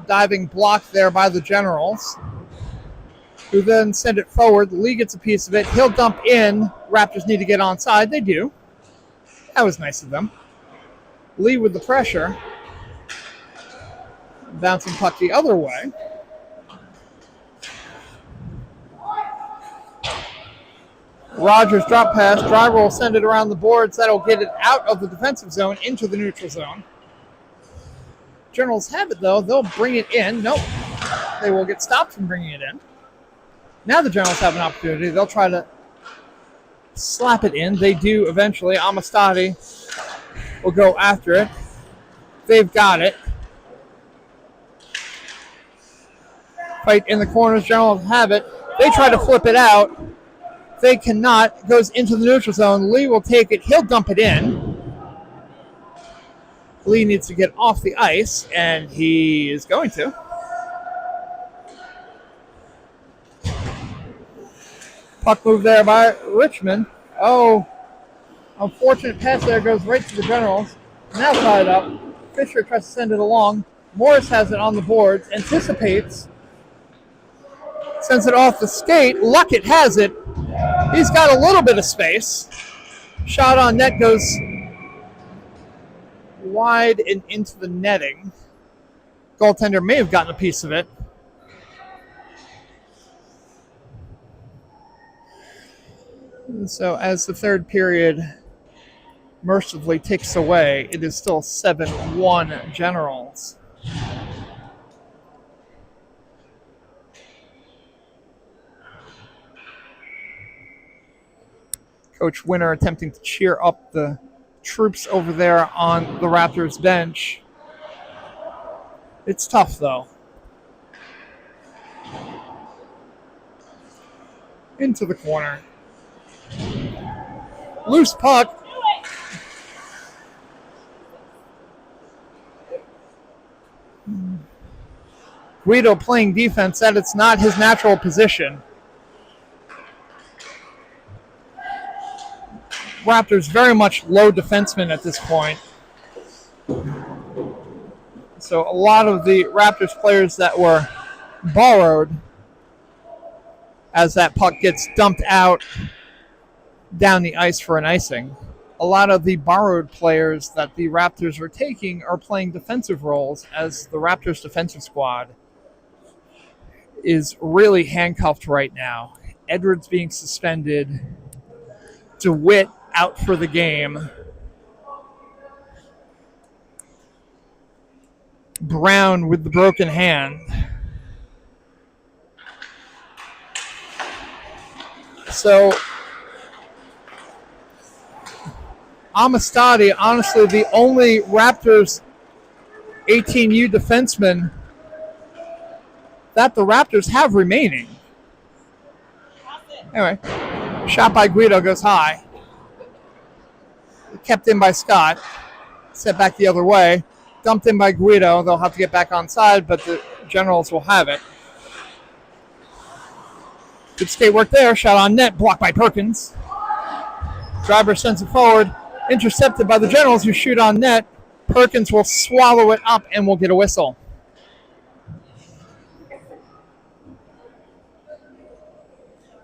Diving block there by the Generals, who then send it forward. Lee gets a piece of it. He'll dump in. Raptors need to get onside. They do. That was nice of them. Lee with the pressure. Bouncing puck the other way. Rogers drop pass. Driver will send it around the boards. That'll get it out of the defensive zone into the neutral zone. Generals have it, though. They'll bring it in. Nope. They will get stopped from bringing it in. Now the Generals have an opportunity. They'll try to slap it in. They do eventually. Amistadi will go after it. They've got it. Fight in the corners. Generals have it. They try to flip it out. They cannot. It goes into the neutral zone. Lee will take it. He'll dump it in. Lee needs to get off the ice, and he is going to. Puck move there by Richmond. Oh, unfortunate pass there. Goes right to the Generals. Now tied up. Fisher tries to send it along. Morris has it on the boards. Anticipates. Sends it off the skate. Luckett has it. He's got a little bit of space. Shot on net goes wide and into the netting. Goaltender may have gotten a piece of it. And so as the third period mercifully ticks away, it is still 7-1 Generals. Coach Winter attempting to cheer up the troops over there on the Raptors bench. It's tough, though. Into the corner. Loose puck. Guido playing defense. That it's not his natural position. Raptors very much low defensemen at this point. So a lot of the Raptors players that were borrowed as that puck gets dumped out down the ice for an icing. A lot of the borrowed players that the Raptors are taking are playing defensive roles as the Raptors defensive squad is really handcuffed right now. Edwards being suspended. DeWitt out for the game. Brown with the broken hand. So Amistadi, honestly, the only Raptors 18U defenseman that the Raptors have remaining. Anyway, shot by Guido goes high. Kept in by Scott. Set back the other way. Dumped in by Guido. They'll have to get back on side, but the Generals will have it. Good skate work there. Shot on net. Blocked by Perkins. Driver sends it forward. Intercepted by the Generals who shoot on net. Perkins will swallow it up and will get a whistle.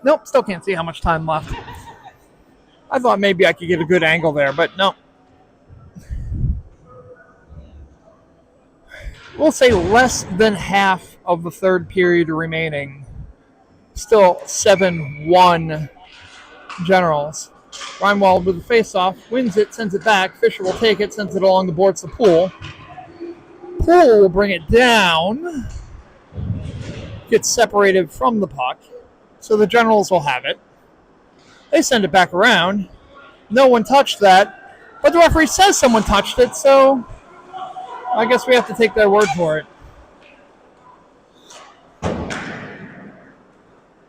Nope, still can't see how much time left. I thought maybe I could get a good angle there, but no. We'll say less than half of the third period remaining. Still 7-1 Generals. Reinwald with the face-off, wins it, sends it back. Fisher will take it, sends it along the boards to Poole. Poole will bring it down. Gets separated from the puck. So the Generals will have it. They send it back around. No one touched that. But the referee says someone touched it, so I guess we have to take their word for it.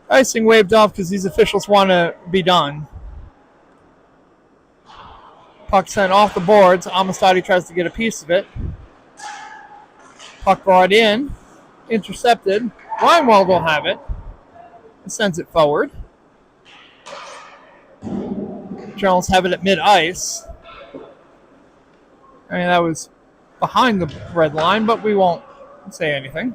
Icing waved off because these officials want to be done. Puck sent off the boards. Amistadi tries to get a piece of it. Puck brought in. Intercepted. Reinwald will have it. Sends it forward. Generals have it at mid-ice. I mean, that was behind the red line, but we won't say anything.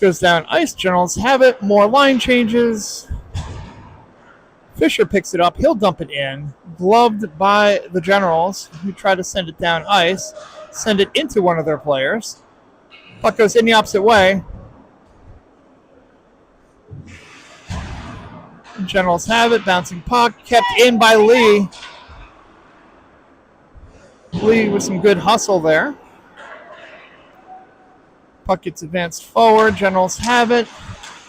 Goes down ice. Generals have it. More line changes. Fisher picks it up. He'll dump it in. Gloved by the Generals, who try to send it down ice. Send it into one of their players. Puck goes in the opposite way. Generals have it. Bouncing puck. Kept in by Lee. Lee with some good hustle there. Puck gets advanced forward. Generals have it.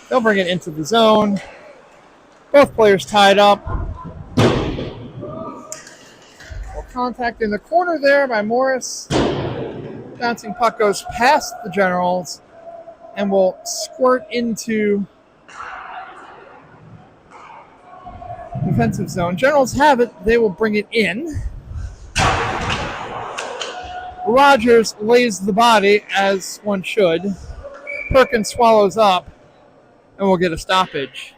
They'll bring it into the zone. Both players tied up. Contact in the corner there by Morris. Bouncing puck goes past the Generals and will squirt into defensive zone. Generals have it. They will bring it in. Rogers lays the body, as one should. Perkins swallows up, and we'll get a stoppage.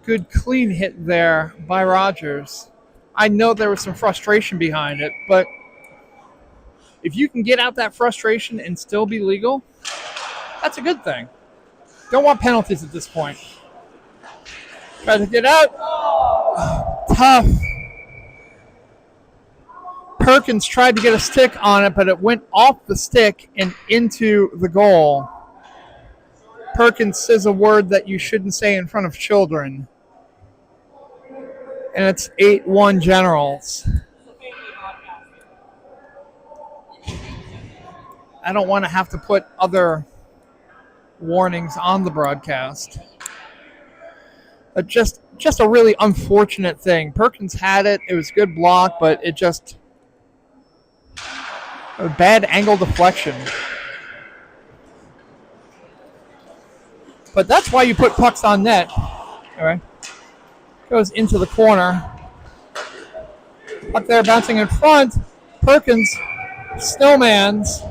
Good clean hit there by Rogers. I know there was some frustration behind it, but if you can get out that frustration and still be legal, that's a good thing. Don't want penalties at this point. Try to get out. Tough. Perkins tried to get a stick on it, but it went off the stick and into the goal. Perkins says a word that you shouldn't say in front of children. And it's 8-1 Generals. I don't want to have to put other warnings on the broadcast. Just a really unfortunate thing. Perkins had it. It was a good block, but it just a bad angle deflection. But that's why you put pucks on net. All right. Goes into the corner. Puck there bouncing in front. Perkins snowmans.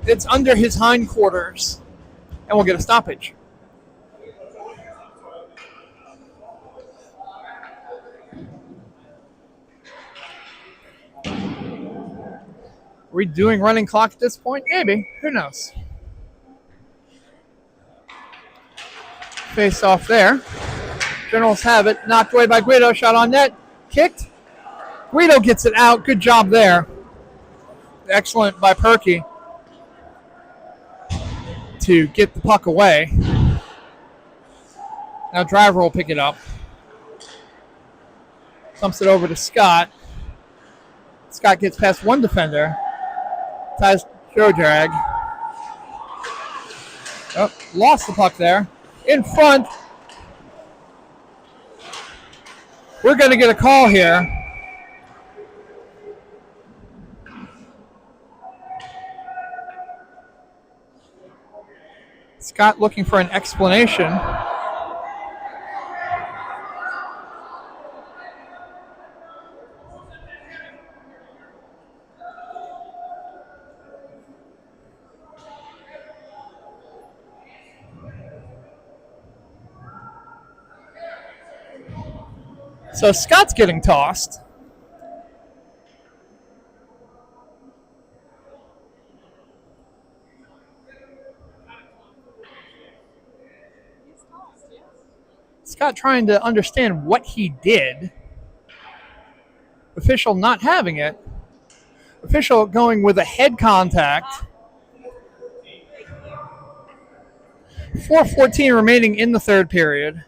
It's under his hindquarters. And we'll get a stoppage. Are we doing running clock at this point? Maybe. Who knows? Face off there. Generals have it. Knocked away by Guido. Shot on net. Kicked. Guido gets it out. Good job there. Excellent by Perky to get the puck away. Now Driver will pick it up. Dumps it over to Scott. Scott gets past one defender. Ties Joe drag. Oh, lost the puck there. In front. We're going to get a call here. Scott looking for an explanation. So Scott's getting tossed. Scott trying to understand what he did. Official not having it. Official going with a head contact. 4:14 remaining in the third period.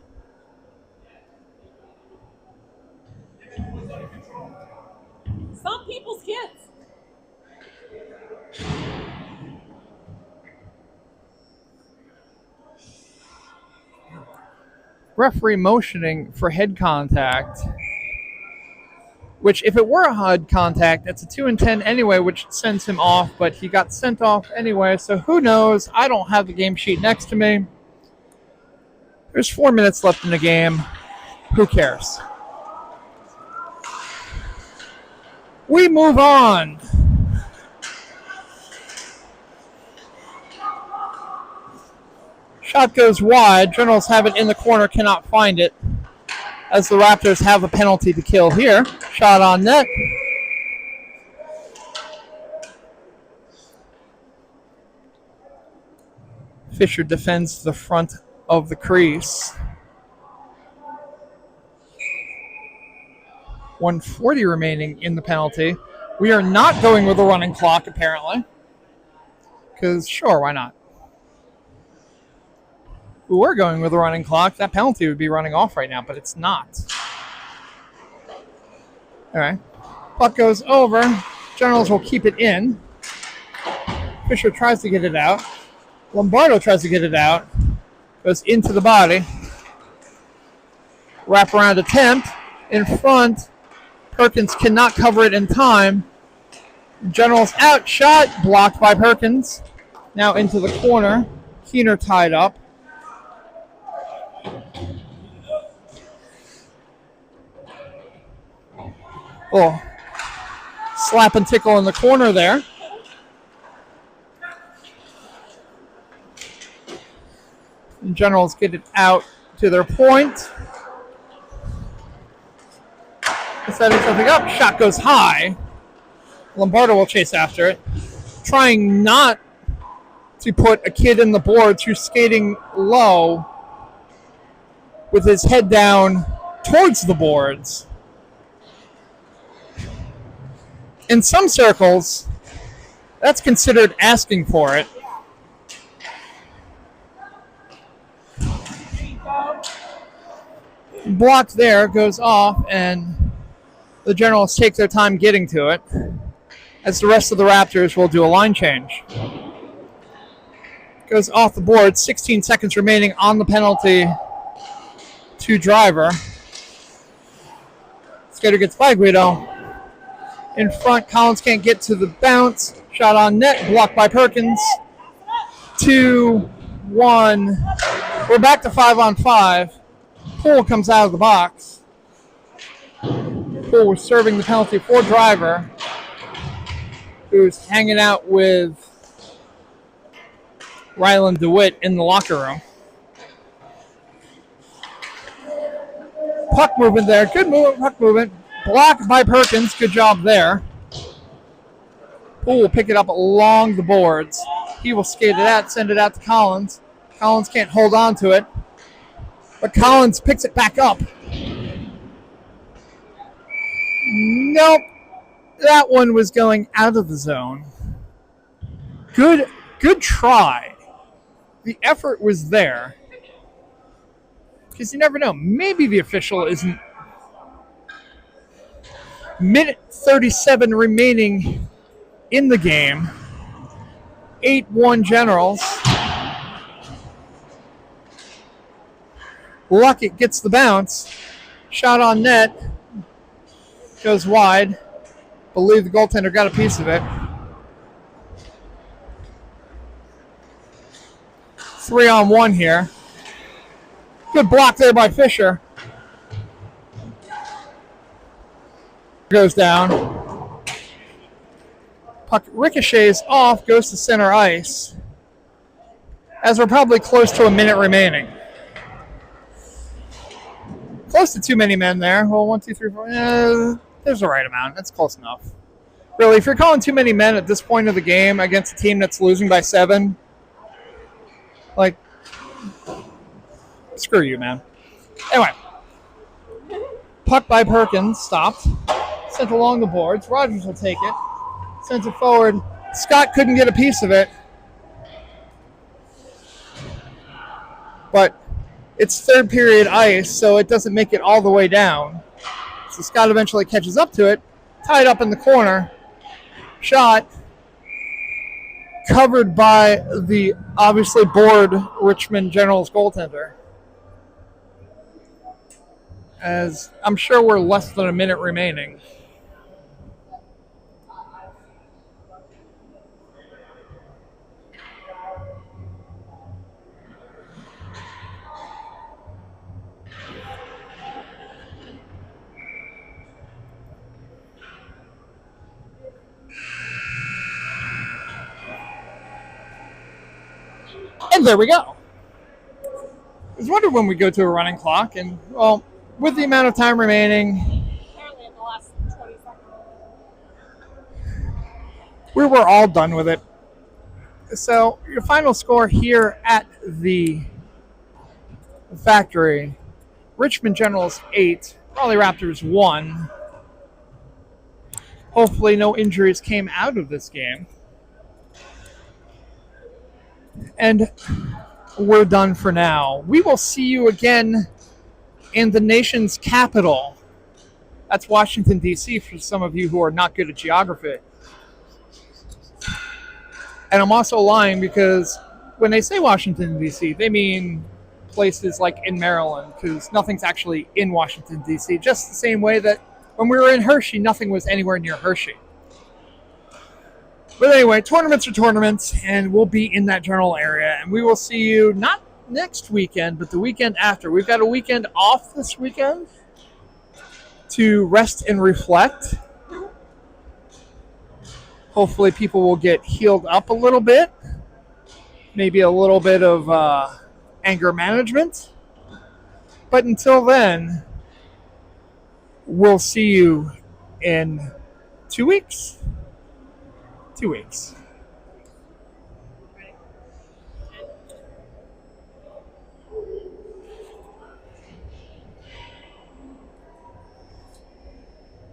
Some people's kids. Referee motioning for head contact, which if it were a head contact, it's a 2-10 anyway, which sends him off, but he got sent off anyway, so who knows? I don't have the game sheet next to me. There's 4 minutes left in the game. Who cares? We move on. Shot goes wide. Generals have it in the corner, cannot find it. As the Raptors have a penalty to kill here. Shot on net. Fisher defends the front of the crease. 1:40 remaining in the penalty. We are not going with a running clock, apparently. Because, sure, why not? If we were going with a running clock, that penalty would be running off right now, but it's not. All right. Puck goes over. Generals will keep it in. Fisher tries to get it out. Lombardo tries to get it out. Goes into the body. Wraparound attempt. In front. Perkins cannot cover it in time. Generals out. Shot. Blocked by Perkins. Now into the corner. Keener tied up. Oh. Slap and tickle in the corner there. And Generals get it out to their point. Setting something up. Shot goes high. Lombardo will chase after it. Trying not to put a kid in the boards who's skating low with his head down towards the boards. In some circles, that's considered asking for it. Blocked there, goes off, and the Generals take their time getting to it, as the rest of the Raptors will do a line change. Goes off the board, 16 seconds remaining on the penalty to Driver. Skater gets by Guido. In front, Collins can't get to the bounce. Shot on net, blocked by Perkins. 2-1. We're back to 5-on-5. Poole comes out of the box. Poole was serving the penalty for Driver, who's hanging out with Ryland DeWitt in the locker room. Puck movement there. Good movement, puck movement. Blocked by Perkins. Good job there. Poole will pick it up along the boards. He will skate it out, send it out to Collins. Collins can't hold on to it. But Collins picks it back up. Nope. That one was going out of the zone. Good try. The effort was there. Because you never know. Maybe the official isn't. Minute 37 remaining in the game. 8-1 Generals. Luckett gets the bounce. Shot on net. Goes wide. Believe the goaltender got a piece of it. 3-on-1 here. Good block there by Fisher. Goes down. Puck ricochets off, goes to center ice. As we're probably close to a minute remaining. Close to too many men there. Well, 1, 2, 3, 4. There's the right amount. That's close enough. Really, if you're calling too many men at this point of the game against a team that's losing by 7, like, screw you, man. Anyway. Puck by Perkins. Stopped. Sent along the boards. Rogers will take it. Sends it forward. Scott couldn't get a piece of it. But it's third period ice, so it doesn't make it all the way down. So Scott eventually catches up to it. Tied up in the corner. Shot. Covered by the obviously bored Richmond Generals goaltender. As I'm sure we're less than a minute remaining. And there we go. I was wondering when we go to a running clock, and well, with the amount of time remaining, Apparently in the last 20 seconds. we were all done with it. So your final score here at the factory: Richmond Generals 8, Raleigh Raptors 1. Hopefully, no injuries came out of this game. And we're done for now. We will see you again in the nation's capital. That's Washington, D.C., for some of you who are not good at geography. And I'm also lying because when they say Washington, D.C., they mean places like in Maryland, because nothing's actually in Washington, D.C., just the same way that when we were in Hershey, nothing was anywhere near Hershey. But anyway, tournaments are tournaments, and we'll be in that general area. And we will see you not next weekend, but the weekend after. We've got a weekend off this weekend to rest and reflect. Hopefully people will get healed up a little bit. Maybe a little bit of anger management. But until then, we'll see you in 2 weeks. 2 weeks.